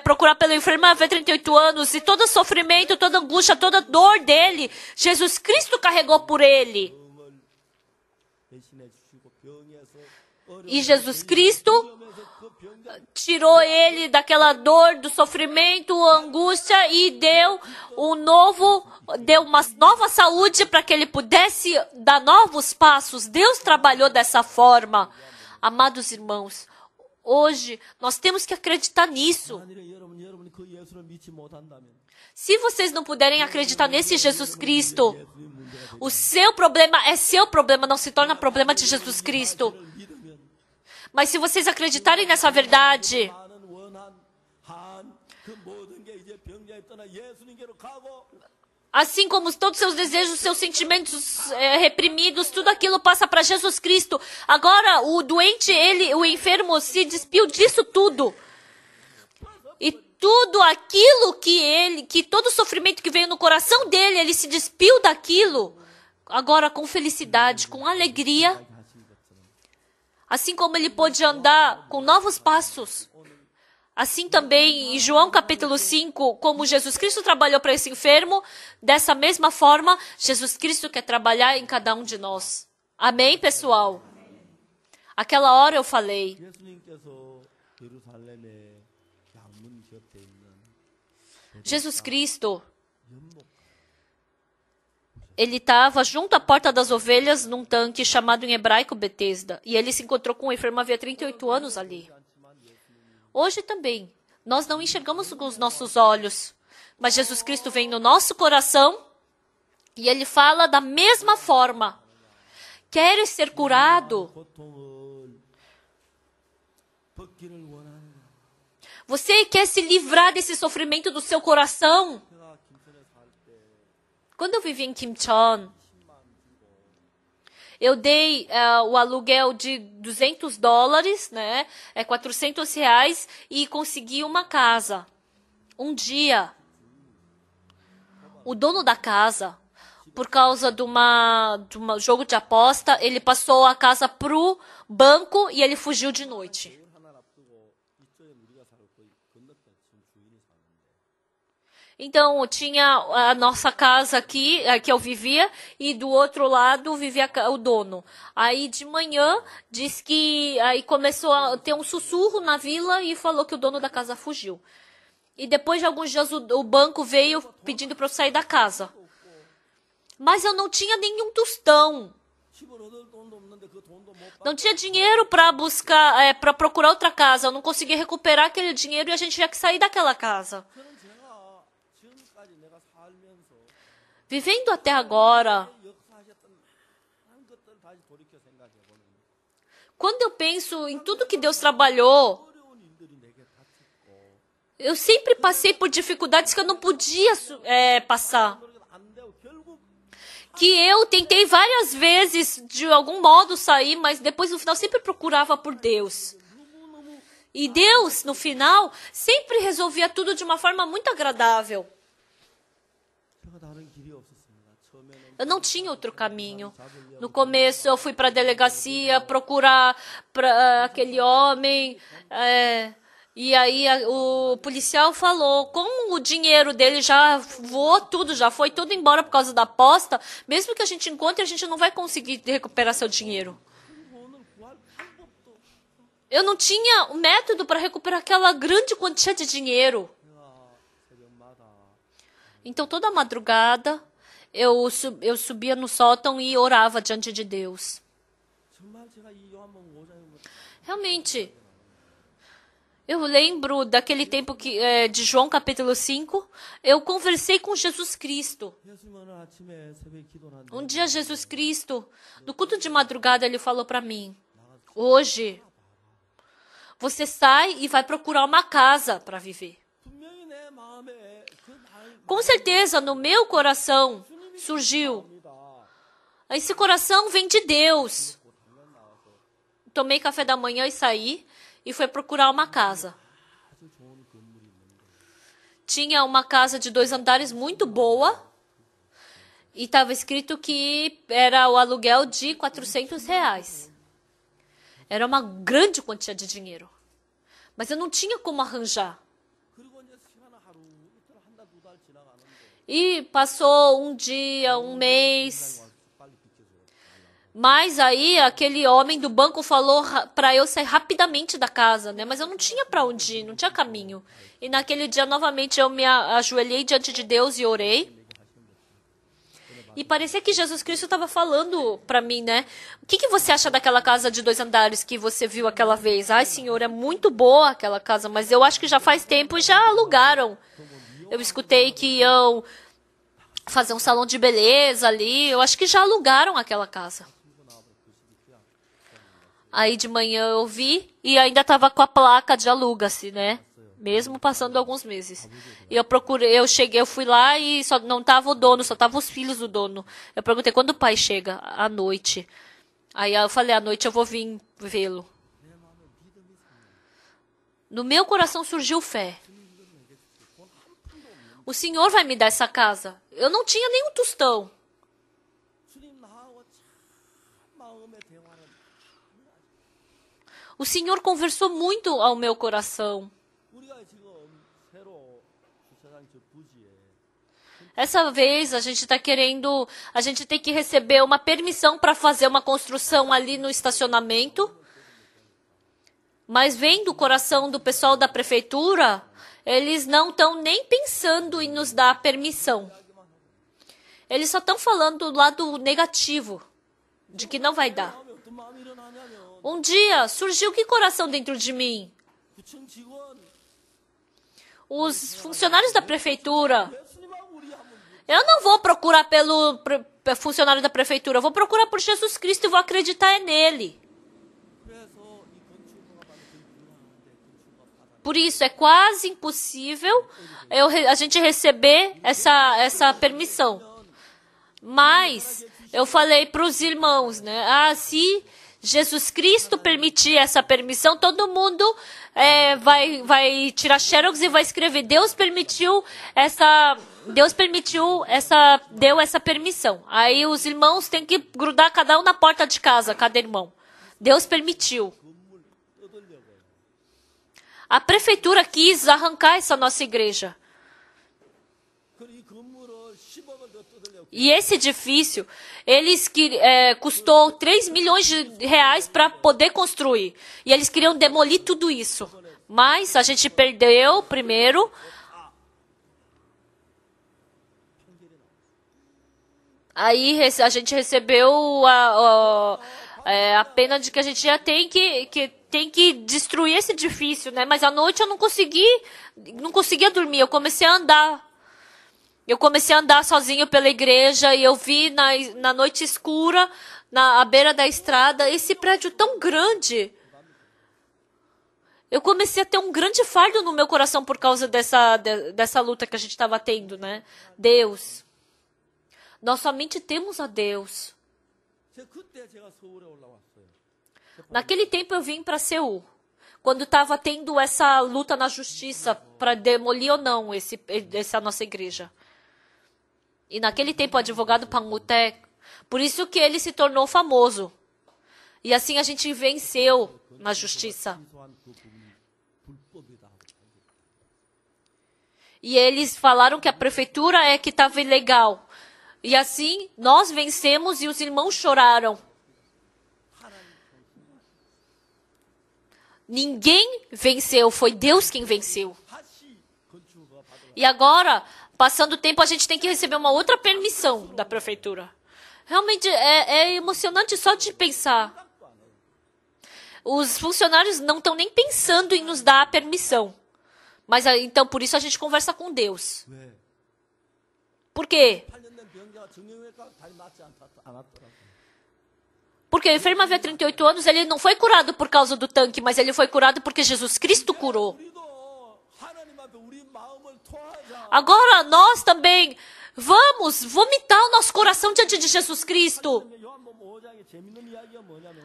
procurar pelo enfermo há 38 anos, e todo sofrimento, toda angústia, toda dor dele, Jesus Cristo carregou por ele. E Jesus Cristo tirou ele daquela dor, do sofrimento, angústia e deu uma nova saúde para que ele pudesse dar novos passos. Deus trabalhou dessa forma. Amados irmãos, hoje nós temos que acreditar nisso. Se vocês não puderem acreditar nesse Jesus Cristo, o seu problema é seu problema, não se torna problema de Jesus Cristo. Mas se vocês acreditarem nessa verdade, assim como todos os seus desejos, seus sentimentos reprimidos, tudo aquilo passa para Jesus Cristo. Agora, o doente, o enfermo, se despiu disso tudo. E tudo aquilo que todo o sofrimento que veio no coração dele, ele se despiu daquilo. Agora, com felicidade, com alegria. Assim como ele pôde andar com novos passos. Assim também, em João capítulo 5, como Jesus Cristo trabalhou para esse enfermo, dessa mesma forma, Jesus Cristo quer trabalhar em cada um de nós. Amém, pessoal? Aquela hora eu falei. Jesus Cristo, ele estava junto à porta das ovelhas num tanque chamado em hebraico Betesda. E ele se encontrou com um enfermo havia 38 anos ali. Hoje também, Nós não enxergamos com os nossos olhos, mas Jesus Cristo vem no nosso coração e Ele fala da mesma forma. Queres ser curado? Você quer se livrar desse sofrimento do seu coração? Quando eu vivi em Kimcheon, eu dei o aluguel de $200, né? R$ 400, e consegui uma casa. Um dia, o dono da casa, por causa de um jogo de aposta, ele passou a casa pro banco e ele fugiu de noite. Então, tinha a nossa casa aqui, que eu vivia, e do outro lado vivia o dono. Aí, de manhã, diz que aí começou a ter um sussurro na vila e falou que o dono da casa fugiu. E depois de alguns dias, o banco veio pedindo para eu sair da casa. Mas eu não tinha nenhum tostão. Não tinha dinheiro para buscar, para procurar outra casa. Eu não conseguia recuperar aquele dinheiro e a gente tinha que sair daquela casa. Vivendo até agora, quando eu penso em tudo que Deus trabalhou, eu sempre passei por dificuldades que eu não podia passar. Que eu tentei várias vezes, de algum modo, sair, mas depois, no final, sempre procurava por Deus. E Deus, no final, sempre resolvia tudo de uma forma muito agradável. Eu não tinha outro caminho. No começo, eu fui para a delegacia procurar aquele homem. E aí, o policial falou, como o dinheiro dele já voou tudo, já foi tudo embora por causa da aposta, mesmo que a gente encontre, a gente não vai conseguir recuperar seu dinheiro. Eu não tinha o método para recuperar aquela grande quantia de dinheiro. Então, toda madrugada, eu subia no sótão e orava diante de Deus. Realmente, eu lembro daquele tempo de João capítulo 5, eu conversei com Jesus Cristo. Um dia Jesus Cristo, no culto de madrugada, ele falou para mim, hoje, você sai e vai procurar uma casa para viver. Com certeza, no meu coração surgiu. Esse coração vem de Deus. Tomei café da manhã e saí e fui procurar uma casa. Tinha uma casa de 2 andares muito boa e estava escrito que era o aluguel de R$ 400. Era uma grande quantia de dinheiro. Mas eu não tinha como arranjar. E passou um dia, um mês. Mas aí aquele homem do banco falou para eu sair rapidamente da casa, né? Mas eu não tinha para onde ir, não tinha caminho. E naquele dia, novamente, eu me ajoelhei diante de Deus e orei. E parecia que Jesus Cristo estava falando para mim, né? O que você acha daquela casa de 2 andares que você viu aquela vez? Ai, Senhor, é muito boa aquela casa, mas eu acho que já faz tempo e já alugaram. Eu escutei que iam fazer um salão de beleza ali. Eu acho que já alugaram aquela casa. Aí de manhã eu vi e ainda estava com a placa de aluga-se, né? Mesmo passando alguns meses. E eu fui lá e só não estava o dono, só estavam os filhos do dono. Eu perguntei, quando o pai chega? À noite. Aí eu falei, à noite eu vou vir vê-lo. No meu coração surgiu fé. O Senhor vai me dar essa casa. Eu não tinha nenhum tostão. O Senhor conversou muito ao meu coração. Essa vez a gente tem que receber uma permissão para fazer uma construção ali no estacionamento. Mas vem do coração do pessoal da prefeitura, eles não estão nem pensando em nos dar permissão. Eles só estão falando do lado negativo, de que não vai dar. Um dia surgiu que coração dentro de mim? os funcionários da prefeitura. Eu não vou procurar pelo funcionário da prefeitura, eu vou procurar por Jesus Cristo e vou acreditar nele. Por isso, é quase impossível a gente receber essa permissão. Mas eu falei para os irmãos, né? Se Jesus Cristo permitir essa permissão, todo mundo vai tirar xerox e vai escrever. Deu essa permissão. Aí os irmãos têm que grudar cada um na porta de casa, cada irmão. Deus permitiu. A prefeitura quis arrancar essa nossa igreja. E esse edifício, custou 3 milhões de reais para poder construir. E eles queriam demolir tudo isso. Mas a gente perdeu primeiro. Aí a gente recebeu a pena de que a gente já tem que destruir esse edifício, né? Mas à noite eu não conseguia dormir. Eu comecei a andar sozinho pela igreja e eu vi na noite escura, à beira da estrada, esse prédio tão grande. Eu comecei a ter um grande fardo no meu coração por causa dessa luta que a gente estava tendo, né? Deus. Nós somente temos a Deus. Naquele tempo eu vim para Seul, quando estava tendo essa luta na justiça para demolir ou não essa nossa igreja. E naquele tempo o advogado Panguté, por isso que ele se tornou famoso. E assim a gente venceu na justiça. E eles falaram que a prefeitura é que estava ilegal. E assim nós vencemos e os irmãos choraram. Ninguém venceu, foi Deus quem venceu. E agora, passando o tempo, a gente tem que receber uma outra permissão da prefeitura. Realmente é emocionante só de pensar. Os funcionários não estão nem pensando em nos dar a permissão. Mas então, por isso a gente conversa com Deus. Por quê? Porque o enfermo havia 38 anos, ele não foi curado por causa do tanque, mas ele foi curado porque Jesus Cristo curou. Agora nós também vamos vomitar o nosso coração diante de Jesus Cristo.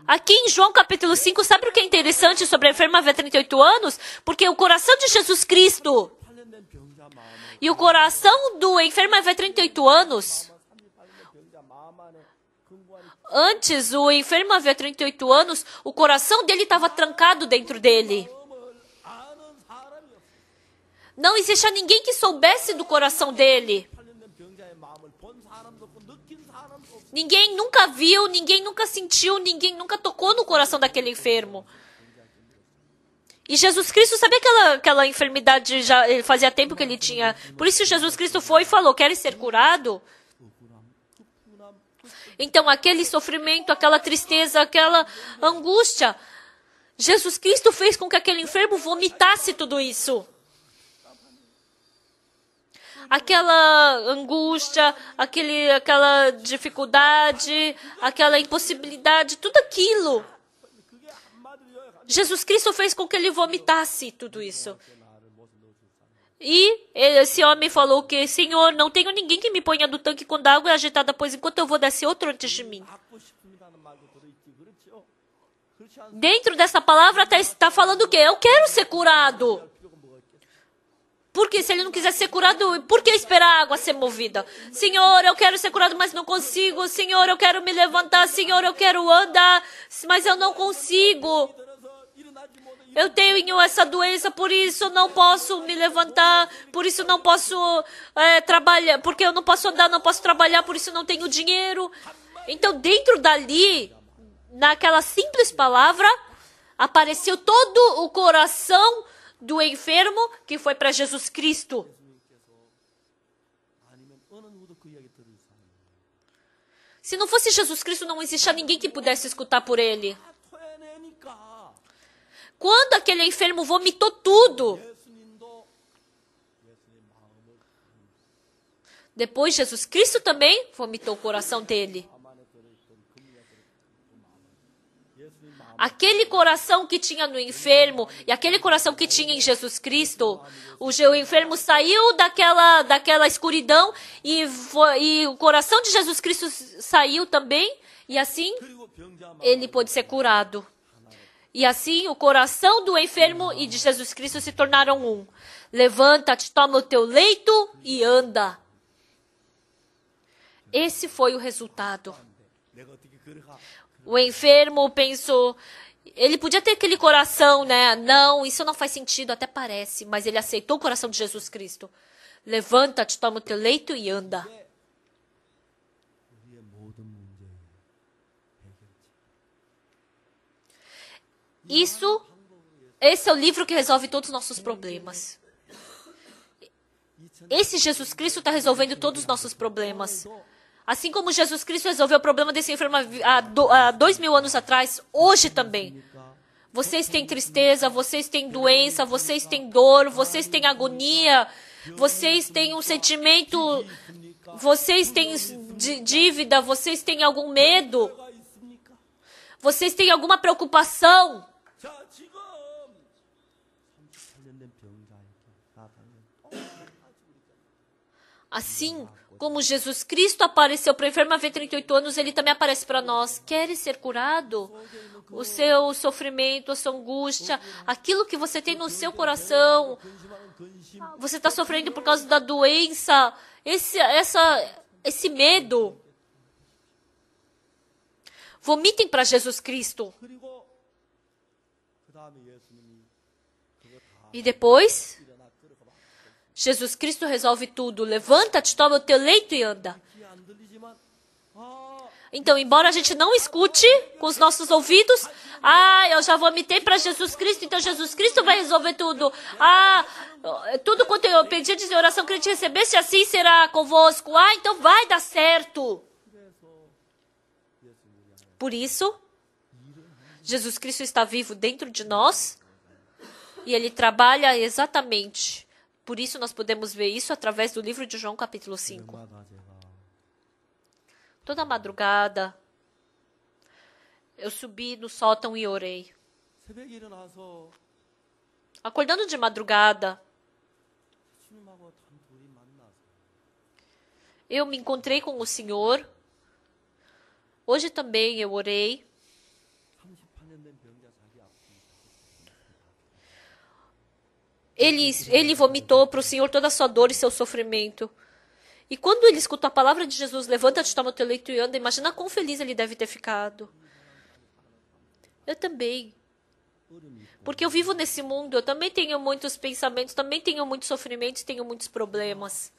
Aqui em João capítulo 5, sabe o que é interessante sobre a enferma havia 38 anos? Porque o coração de Jesus Cristo e o coração do enfermo havia 38 anos... Antes, o enfermo havia 38 anos, o coração dele estava trancado dentro dele. Não existia ninguém que soubesse do coração dele. Ninguém nunca viu, ninguém nunca sentiu, ninguém nunca tocou no coração daquele enfermo. E Jesus Cristo, sabia aquela enfermidade, já fazia tempo que ele tinha. Por isso Jesus Cristo foi e falou, queres ser curado? Então, aquele sofrimento, aquela tristeza, aquela angústia, Jesus Cristo fez com que aquele enfermo vomitasse tudo isso. Aquela angústia, aquela dificuldade, aquela impossibilidade, tudo aquilo. Jesus Cristo fez com que ele vomitasse tudo isso. E esse homem falou que, Senhor, não tenho ninguém que me ponha no tanque quando a água é agitada, pois enquanto eu vou descer outro antes de mim. Dentro dessa palavra está falando o quê? Eu quero ser curado. Porque se ele não quiser ser curado, por que esperar a água ser movida? Senhor, eu quero ser curado, mas não consigo. Senhor, eu quero me levantar. Senhor, eu quero andar, mas eu não consigo. Eu tenho essa doença, por isso não posso me levantar, por isso não posso trabalhar, porque eu não posso andar, não posso trabalhar, por isso não tenho dinheiro. Então, dentro dali, naquela simples palavra, apareceu todo o coração do enfermo que foi para Jesus Cristo. Se não fosse Jesus Cristo, não existia ninguém que pudesse escutar por ele. Quando aquele enfermo vomitou tudo, Depois, Jesus Cristo também vomitou o coração dele. Aquele coração que tinha no enfermo e aquele coração que tinha em Jesus Cristo, o enfermo saiu daquela escuridão e o coração de Jesus Cristo saiu também, e assim ele pôde ser curado. E assim o coração do enfermo e de Jesus Cristo se tornaram um. Levanta-te, toma o teu leito e anda. Esse foi o resultado. O enfermo pensou, ele podia ter aquele coração, né? Não, isso não faz sentido, até parece, mas ele aceitou o coração de Jesus Cristo. Levanta-te, toma o teu leito e anda. Esse é o livro que resolve todos os nossos problemas. Esse Jesus Cristo está resolvendo todos os nossos problemas. Assim como Jesus Cristo resolveu o problema desse enfermo há 2000 anos atrás, hoje também. Vocês têm tristeza, vocês têm doença, vocês têm dor, vocês têm agonia, vocês têm um sentimento, vocês têm dívida, vocês têm algum medo, vocês têm alguma preocupação. Assim como Jesus Cristo apareceu para o enfermo há 38 anos, ele também aparece para nós. Queres ser curado? O seu sofrimento, a sua angústia, aquilo que você tem no seu coração, você está sofrendo por causa da doença, esse medo. Vomitem para Jesus Cristo. E depois, Jesus Cristo resolve tudo. Levanta-te, toma o teu leito e anda. Então, embora a gente não escute com os nossos ouvidos, eu já vomitei para Jesus Cristo, então Jesus Cristo vai resolver tudo. Tudo quanto eu pedi de oração que ele te recebesse, assim será convosco. Então vai dar certo. Por isso, Jesus Cristo está vivo dentro de nós e ele trabalha exatamente. Por isso nós podemos ver isso através do livro de João, capítulo 5. Toda madrugada, eu subi no sótão e orei. Acordando de madrugada, eu me encontrei com o Senhor. Hoje também eu orei. Ele vomitou para o Senhor toda a sua dor e seu sofrimento. E quando ele escutou a palavra de Jesus, levanta-te, toma o teu leito e anda, imagina quão feliz ele deve ter ficado. Eu também. Porque eu vivo nesse mundo, eu também tenho muitos pensamentos, também tenho muitos sofrimentos, tenho muitos problemas.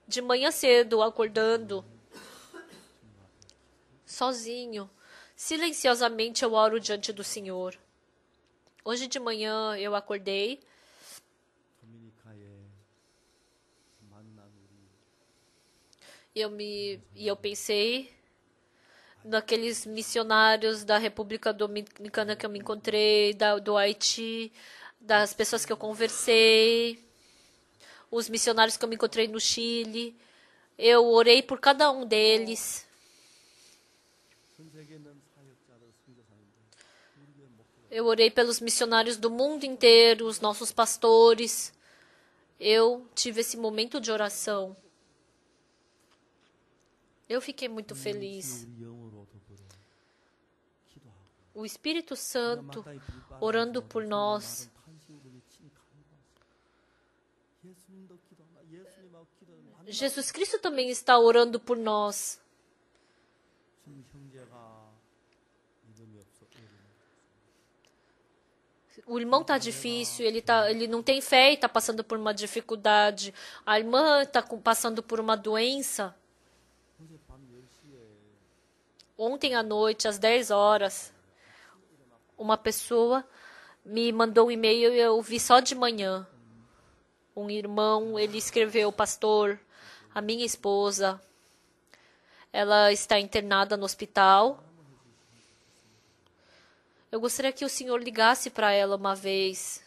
De manhã cedo, acordando, sozinho, silenciosamente eu oro diante do Senhor. Hoje de manhã eu acordei e eu pensei naqueles missionários da República Dominicana que eu me encontrei, do Haiti, das pessoas que eu conversei, os missionários que eu me encontrei no Chile. Eu orei por cada um deles. Eu orei pelos missionários do mundo inteiro, os nossos pastores. Eu tive esse momento de oração. Eu fiquei muito feliz. O Espírito Santo orando por nós. Jesus Cristo também está orando por nós. O irmão está difícil, ele não tem fé e está passando por uma dificuldade. A irmã está passando por uma doença. Ontem à noite, às 10 horas, uma pessoa me mandou um e-mail e eu vi só de manhã. Um irmão, ele escreveu: pastor, a minha esposa, ela está internada no hospital. Eu gostaria que o senhor ligasse para ela uma vez.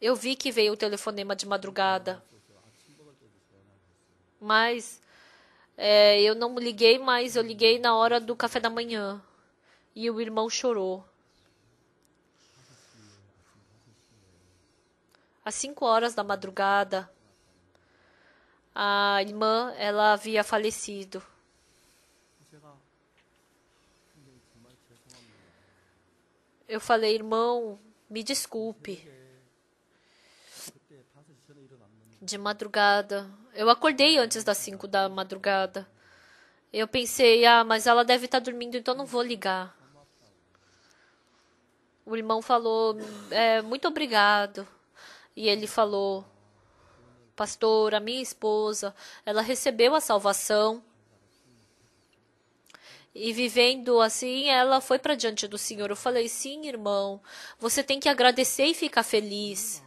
Eu vi que veio o telefonema de madrugada. Mas eu não liguei, mas eu liguei na hora do café da manhã. E o irmão chorou. Às 5 horas da madrugada, a irmã, ela havia falecido. Eu falei, irmão, me desculpe. De madrugada. Eu acordei antes das 5 da madrugada. Eu pensei, mas ela deve estar dormindo, então não vou ligar. O irmão falou, muito obrigado. E ele falou, pastor, a minha esposa, ela recebeu a salvação. E vivendo assim, ela foi para diante do Senhor. Eu falei, sim, irmão, você tem que agradecer e ficar feliz.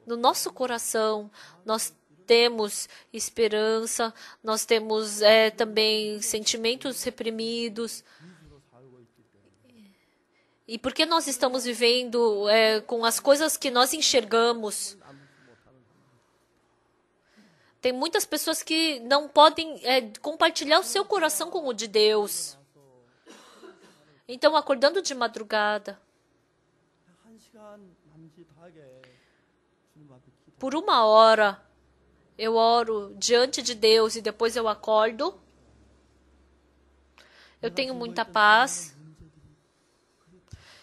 No nosso coração, nós temos esperança, nós temos também sentimentos reprimidos. E porque nós estamos vivendo com as coisas que nós enxergamos, tem muitas pessoas que não podem compartilhar o seu coração com o de Deus. Então, acordando de madrugada, por 1 hora, eu oro diante de Deus e depois eu acordo. Eu tenho muita paz.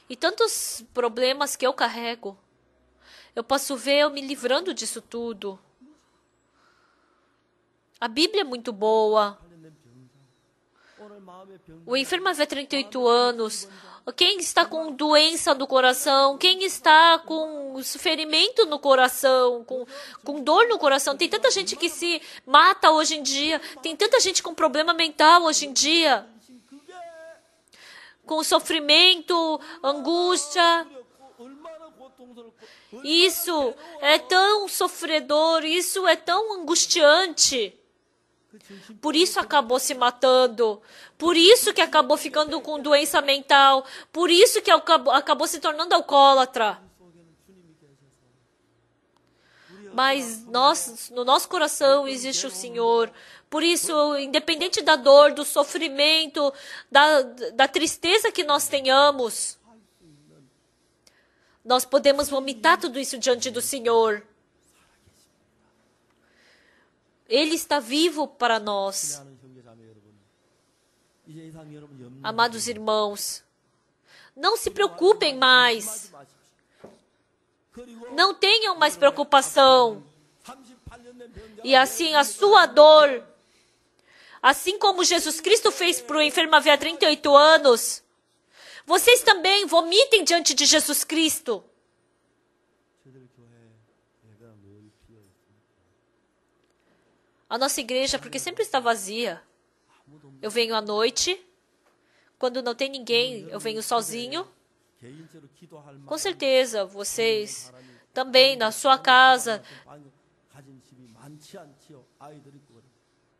E tantos problemas que eu carrego, eu posso ver eu me livrando disso tudo. A Bíblia é muito boa. O enfermo havia 38 anos. Quem está com doença do coração? Quem está com ferimento no coração? Com dor no coração? Tem tanta gente que se mata hoje em dia. Tem tanta gente com problema mental hoje em dia. Com sofrimento, angústia. Isso é tão sofredor, isso é tão angustiante. Por isso acabou se matando. Por isso que acabou ficando com doença mental. Por isso que acabou se tornando alcoólatra. Mas no nosso coração existe o Senhor. Por isso, independente da dor, do sofrimento, da tristeza que nós tenhamos, nós podemos vomitar tudo isso diante do Senhor. Ele está vivo para nós. Amados irmãos, não se preocupem mais. Não tenham mais preocupação. E assim a sua dor, assim como Jesus Cristo fez para o enfermo havia 38 anos, vocês também vomitem diante de Jesus Cristo. A nossa igreja, porque sempre está vazia. Eu venho à noite. Quando não tem ninguém, eu venho sozinho. Com certeza, vocês também na sua casa.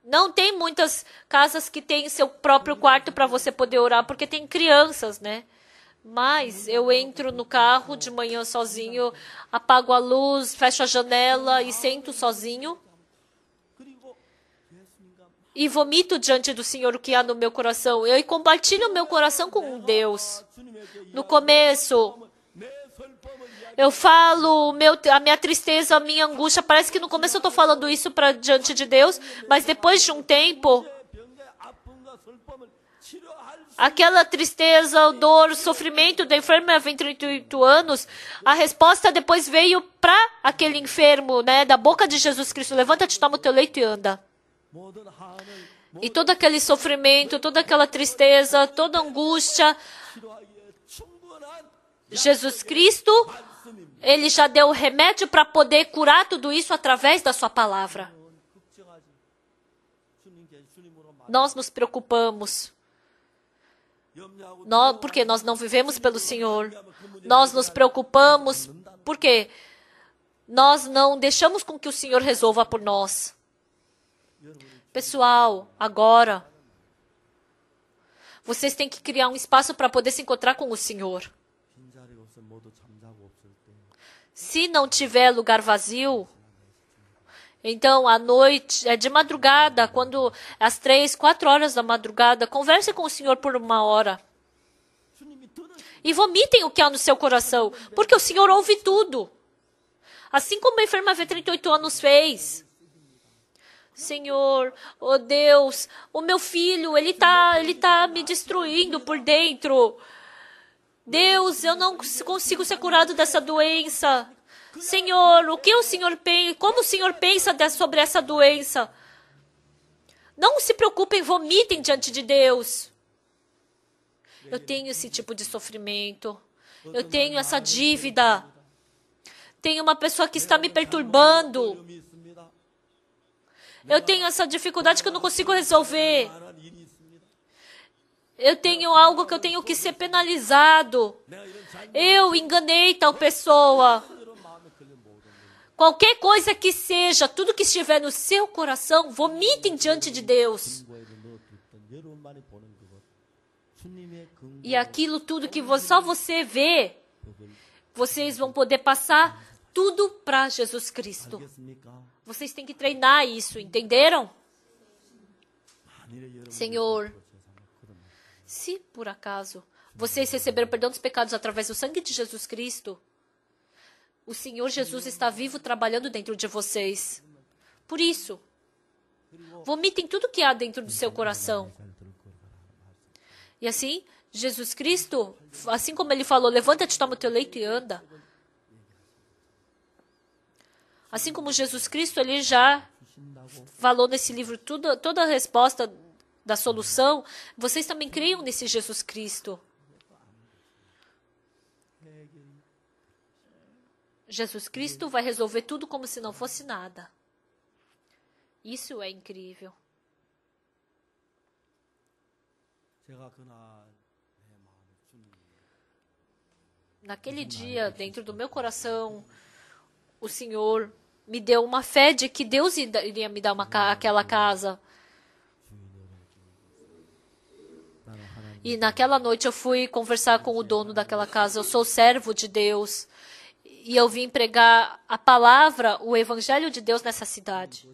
Não tem muitas casas que têm seu próprio quarto para você poder orar, porque tem crianças, né? Mas eu entro no carro de manhã sozinho, apago a luz, fecho a janela e sento sozinho. E vomito diante do Senhor o que há no meu coração. Eu compartilho o meu coração com Deus. No começo, eu falo a minha tristeza, a minha angústia. Parece que no começo eu estou falando isso para diante de Deus, mas depois de um tempo, aquela tristeza, dor, o sofrimento do enfermo havia 38 anos, a resposta depois veio para aquele enfermo, né, da boca de Jesus Cristo. Levanta-te, toma o teu leito e anda. E todo aquele sofrimento, toda aquela tristeza, toda angústia, Jesus Cristo, Ele já deu o remédio para poder curar tudo isso através da sua palavra. Nós nos preocupamos. Porque nós não vivemos pelo Senhor. Nós nos preocupamos porque nós não deixamos com que o Senhor resolva por nós. Pessoal, agora, vocês têm que criar um espaço para poder se encontrar com o Senhor. Se não tiver lugar vazio, então à noite, de madrugada, quando às 3, 4 horas da madrugada, converse com o Senhor por 1 hora. E vomitem o que há no seu coração, porque o Senhor ouve tudo. Assim como a enferma de 38 anos fez. Senhor, oh Deus, o meu filho, ele tá me destruindo por dentro. Deus, eu não consigo ser curado dessa doença. Senhor, o que o Senhor pensa? Como o Senhor pensa sobre essa doença? Não se preocupem, vomitem diante de Deus. Eu tenho esse tipo de sofrimento. Eu tenho essa dívida. Tem uma pessoa que está me perturbando. Eu tenho essa dificuldade que eu não consigo resolver. Eu tenho algo que eu tenho que ser penalizado. Eu enganei tal pessoa. Qualquer coisa que seja, tudo que estiver no seu coração, vomitem diante de Deus. E aquilo tudo que só você vê, vocês vão poder passar tudo para Jesus Cristo. Vocês têm que treinar isso, entenderam? Senhor, se por acaso vocês receberam perdão dos pecados através do sangue de Jesus Cristo, o Senhor Jesus está vivo trabalhando dentro de vocês. Por isso, vomitem tudo que há dentro do seu coração. E assim, Jesus Cristo, assim como ele falou, levanta-te, toma o teu leito e anda. Assim como Jesus Cristo, ele já falou nesse livro toda a resposta da solução. Vocês também creiam nesse Jesus Cristo. Jesus Cristo vai resolver tudo como se não fosse nada. Isso é incrível. Naquele dia, dentro do meu coração, o Senhor me deu uma fé de que Deus iria me dar aquela casa. E naquela noite eu fui conversar com o dono daquela casa. Eu sou servo de Deus. E eu vim pregar a palavra, o evangelho de Deus nessa cidade.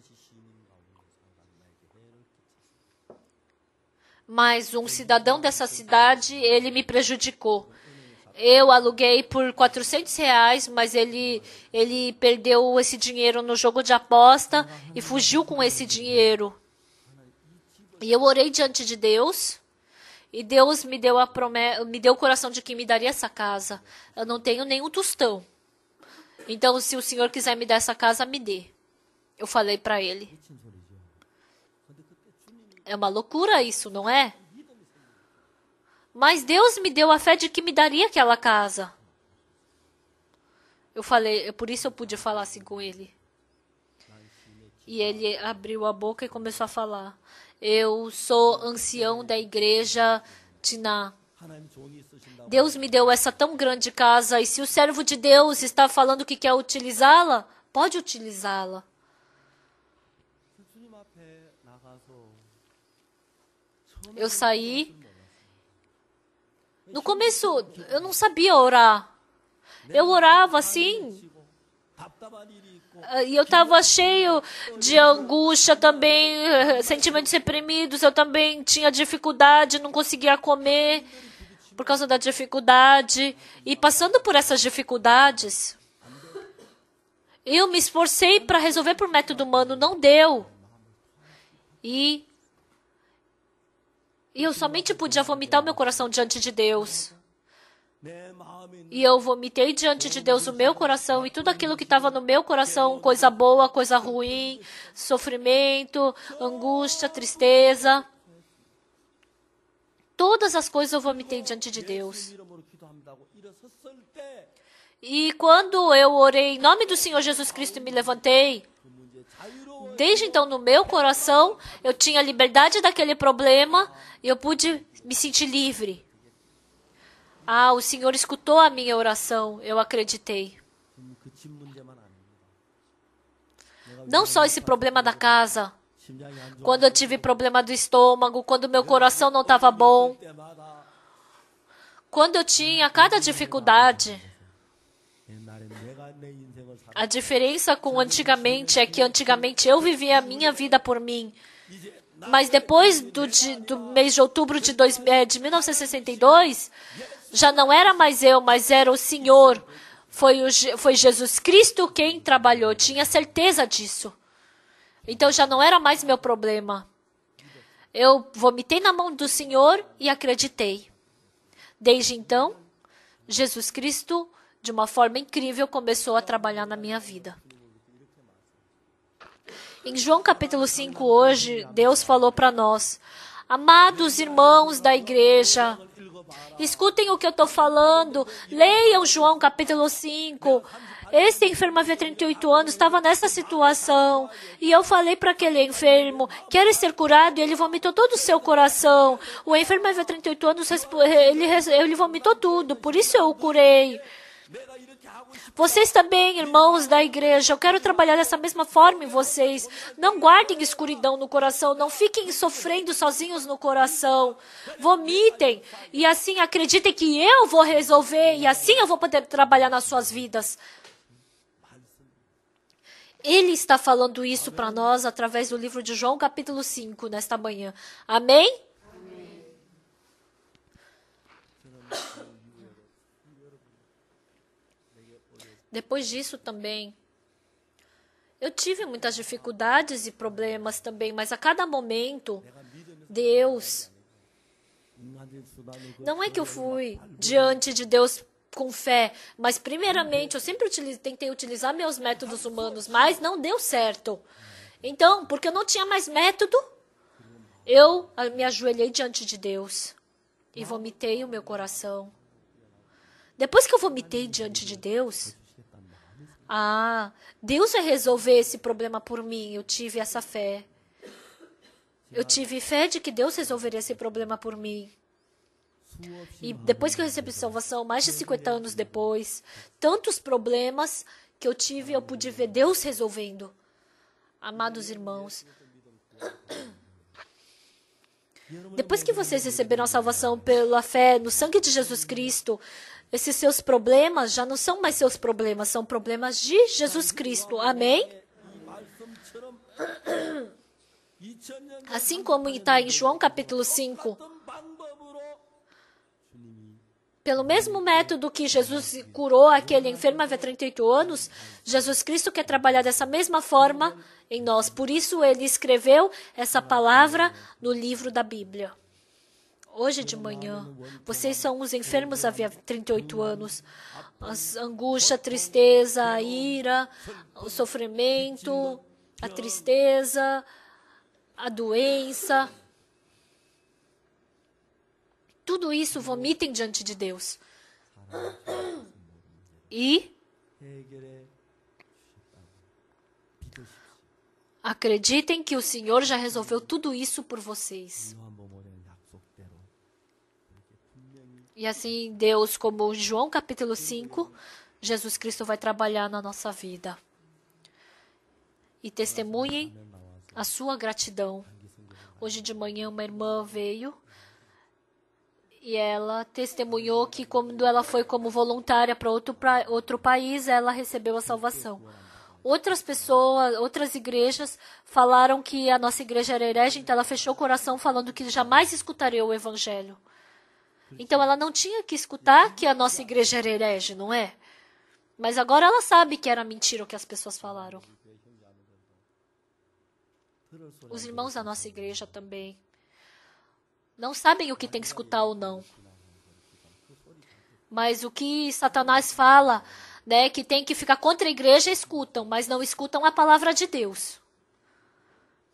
Mas um cidadão dessa cidade, ele me prejudicou. Eu aluguei por R$400, mas ele perdeu esse dinheiro no jogo de aposta e fugiu com esse dinheiro. E eu orei diante de Deus, e Deus me deu o coração de que me daria essa casa. Eu não tenho nenhum tostão. Então, se o Senhor quiser me dar essa casa, me dê. Eu falei para ele. É uma loucura isso, não é? Mas Deus me deu a fé de que me daria aquela casa. Eu falei, por isso eu pude falar assim com ele. E ele abriu a boca e começou a falar. Eu sou ancião da igreja Tiná. Deus me deu essa tão grande casa, e se o servo de Deus está falando que quer utilizá-la, pode utilizá-la. Eu saí. No começo, eu não sabia orar. Eu orava assim. E eu estava cheio de angústia também, sentimentos reprimidos. Eu também tinha dificuldade, não conseguia comer por causa da dificuldade. E passando por essas dificuldades, eu me esforcei para resolver por método humano, não deu. E eu somente podia vomitar o meu coração diante de Deus. E eu vomitei diante de Deus o meu coração e tudo aquilo que estava no meu coração, coisa boa, coisa ruim, sofrimento, angústia, tristeza. Todas as coisas eu vomitei diante de Deus. E quando eu orei em nome do Senhor Jesus Cristo e me levantei, desde então no meu coração eu tinha liberdade daquele problema e eu pude me sentir livre. O Senhor escutou a minha oração, eu acreditei. Não só esse problema da casa. Quando eu tive problema do estômago, quando meu coração não estava bom. Quando eu tinha cada dificuldade. A diferença com antigamente é que antigamente eu vivia a minha vida por mim. Mas depois do mês de outubro de 1962, já não era mais eu, mas era o Senhor. Foi Jesus Cristo quem trabalhou. Tinha certeza disso. Então já não era mais meu problema. Eu vomitei na mão do Senhor e acreditei. Desde então, Jesus Cristo, de uma forma incrível, começou a trabalhar na minha vida. Em João capítulo 5, hoje, Deus falou para nós: amados irmãos da igreja, escutem o que eu estou falando, leiam João capítulo 5. Esse enfermo havia 38 anos, estava nessa situação. E eu falei para aquele enfermo: queres ser curado? E ele vomitou todo o seu coração. O enfermo havia 38 anos, ele vomitou tudo, por isso eu o curei. Vocês também, irmãos da igreja, eu quero trabalhar dessa mesma forma em vocês. Não guardem escuridão no coração, não fiquem sofrendo sozinhos no coração. Vomitem e assim acreditem que eu vou resolver e assim eu vou poder trabalhar nas suas vidas. Ele está falando isso para nós através do livro de João capítulo 5 nesta manhã. Amém? Depois disso também, eu tive muitas dificuldades e problemas também, mas a cada momento, Deus, não é que eu fui diante de Deus com fé, mas primeiramente eu sempre tentei utilizar meus métodos humanos, mas não deu certo. Então, porque eu não tinha mais método, eu me ajoelhei diante de Deus e vomitei o meu coração. Depois que eu vomitei diante de Deus, Deus vai resolver esse problema por mim. Eu tive essa fé. Eu tive fé de que Deus resolveria esse problema por mim. E depois que eu recebi salvação, mais de 50 anos depois, tantos problemas que eu tive, eu pude ver Deus resolvendo. Amados irmãos, depois que vocês receberam a salvação pela fé no sangue de Jesus Cristo, esses seus problemas já não são mais seus problemas, são problemas de Jesus Cristo. Amém? Assim como está em João capítulo 5, pelo mesmo método que Jesus curou aquele enfermo havia 38 anos, Jesus Cristo quer trabalhar dessa mesma forma em nós. Por isso ele escreveu essa palavra no livro da Bíblia. Hoje de manhã, vocês são os enfermos havia 38 anos. A angústia, a tristeza, a ira, o sofrimento, a tristeza, a doença. Tudo isso vomitem diante de Deus. E acreditem que o Senhor já resolveu tudo isso por vocês. E assim, Deus, como em João capítulo 5, Jesus Cristo vai trabalhar na nossa vida. E testemunhem a sua gratidão. Hoje de manhã uma irmã veio e ela testemunhou que quando ela foi como voluntária para outro país, ela recebeu a salvação. Outras pessoas, outras igrejas falaram que a nossa igreja era herege, então ela fechou o coração falando que jamais escutaria o evangelho. Então ela não tinha que escutar que a nossa igreja era herege, não é? Mas agora ela sabe que era mentira o que as pessoas falaram. Os irmãos da nossa igreja também não sabem o que tem que escutar ou não. Mas o que Satanás fala, né, que tem que ficar contra a igreja, escutam, mas não escutam a palavra de Deus.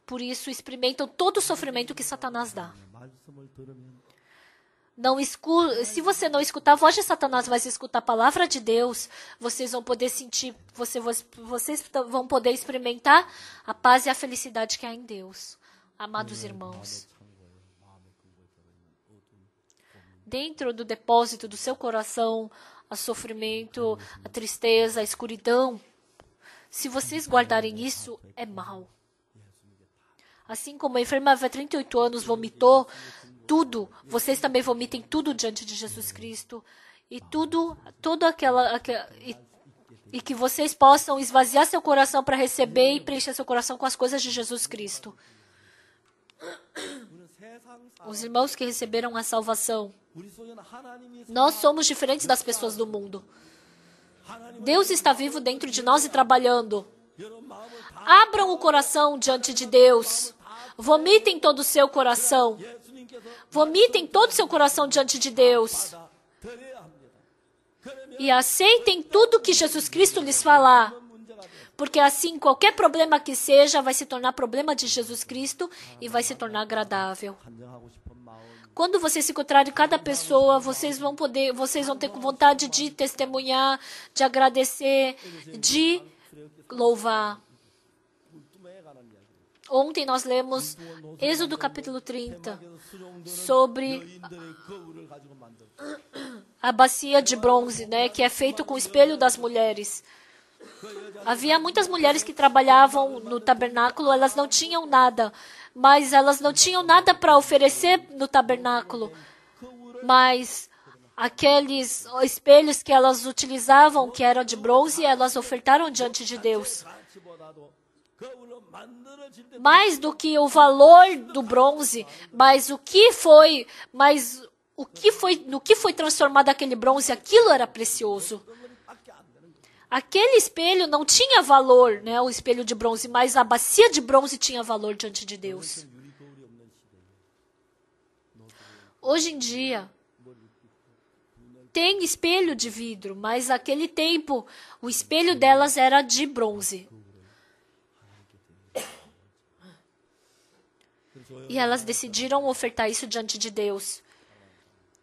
Por isso experimentam todo o sofrimento que Satanás dá. Se você não escutar a voz de Satanás, mas escutar a palavra de Deus, vocês vão poder sentir, vocês vão poder experimentar a paz e a felicidade que há em Deus. Amados irmãos, dentro do depósito do seu coração, o sofrimento, a tristeza, a escuridão, se vocês guardarem isso, é mal. Assim como a enferma havia 38 anos vomitou tudo, vocês também vomitem tudo diante de Jesus Cristo. E E que vocês possam esvaziar seu coração para receber e preencher seu coração com as coisas de Jesus Cristo. Os irmãos que receberam a salvação. Nós somos diferentes das pessoas do mundo. Deus está vivo dentro de nós e trabalhando. Abram o coração diante de Deus. Vomitem todo o seu coração. Vomitem todo o seu coração diante de Deus. E aceitem tudo que Jesus Cristo lhes falar. Porque assim, qualquer problema que seja, vai se tornar problema de Jesus Cristo e vai se tornar agradável. Quando vocês se encontrarem cada pessoa, vocês vão ter vontade de testemunhar, de agradecer, de louvar. Ontem nós lemos Êxodo capítulo 30 sobre a bacia de bronze, né, que é feito com o espelho das mulheres. Havia muitas mulheres que trabalhavam no tabernáculo, elas não tinham nada, mas elas não tinham nada para oferecer no tabernáculo. Mas aqueles espelhos que elas utilizavam, que eram de bronze, elas ofertaram diante de Deus. Mais do que o valor do bronze, no que foi transformado aquele bronze, aquilo era precioso. Aquele espelho não tinha valor, né, o espelho de bronze, mas a bacia de bronze tinha valor diante de Deus. Hoje em dia, tem espelho de vidro, mas naquele tempo, o espelho delas era de bronze. E elas decidiram ofertar isso diante de Deus.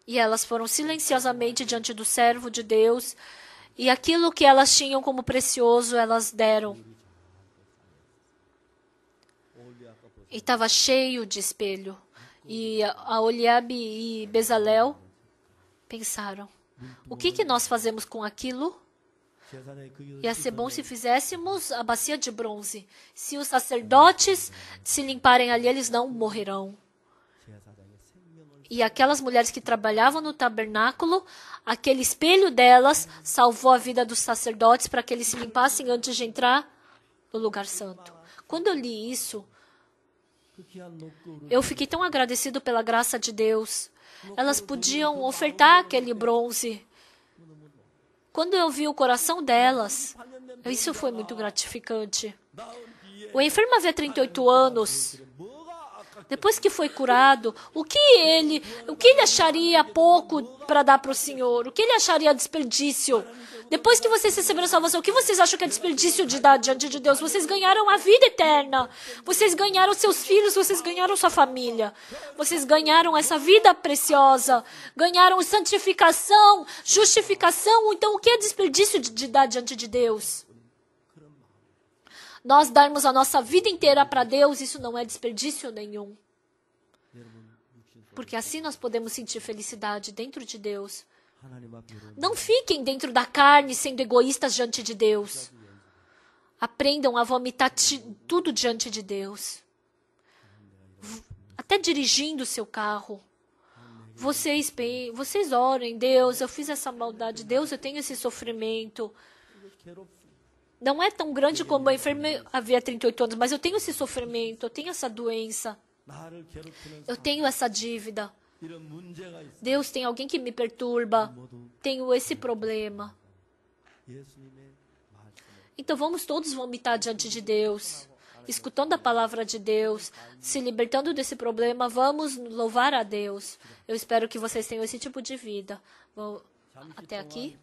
E elas foram silenciosamente diante do servo de Deus. E aquilo que elas tinham como precioso, elas deram. E estava cheio de espelho. E a Oliabe e Bezalel pensaram, o que nós fazemos com aquilo? Ia ser bom se fizéssemos a bacia de bronze. Se os sacerdotes se limparem ali, eles não morrerão. E aquelas mulheres que trabalhavam no tabernáculo, aquele espelho delas salvou a vida dos sacerdotes para que eles se limpassem antes de entrar no lugar santo. Quando eu li isso, eu fiquei tão agradecido pela graça de Deus. Elas podiam ofertar aquele bronze. Quando eu vi o coração delas, isso foi muito gratificante. O enfermo havia 38 anos. Depois que foi curado, o que ele acharia pouco para dar para o Senhor? O que ele acharia desperdício? Depois que vocês receberam a salvação, o que vocês acham que é desperdício de dar diante de Deus? Vocês ganharam a vida eterna. Vocês ganharam seus filhos, vocês ganharam sua família. Vocês ganharam essa vida preciosa. Ganharam santificação, justificação. Então, o que é desperdício de dar diante de Deus? Nós darmos a nossa vida inteira para Deus, isso não é desperdício nenhum. Porque assim nós podemos sentir felicidade dentro de Deus. Não fiquem dentro da carne sendo egoístas diante de Deus. Aprendam a vomitar tudo diante de Deus. Até dirigindo o seu carro. Vocês orem, Deus, eu fiz essa maldade, Deus, eu tenho esse sofrimento. Não é tão grande como a enferma havia 38 anos, mas eu tenho esse sofrimento, eu tenho essa doença. Eu tenho essa dívida. Deus, tem alguém que me perturba. Tenho esse problema. Então vamos todos vomitar diante de Deus. Escutando a palavra de Deus, se libertando desse problema, vamos louvar a Deus. Eu espero que vocês tenham esse tipo de vida. Até aqui.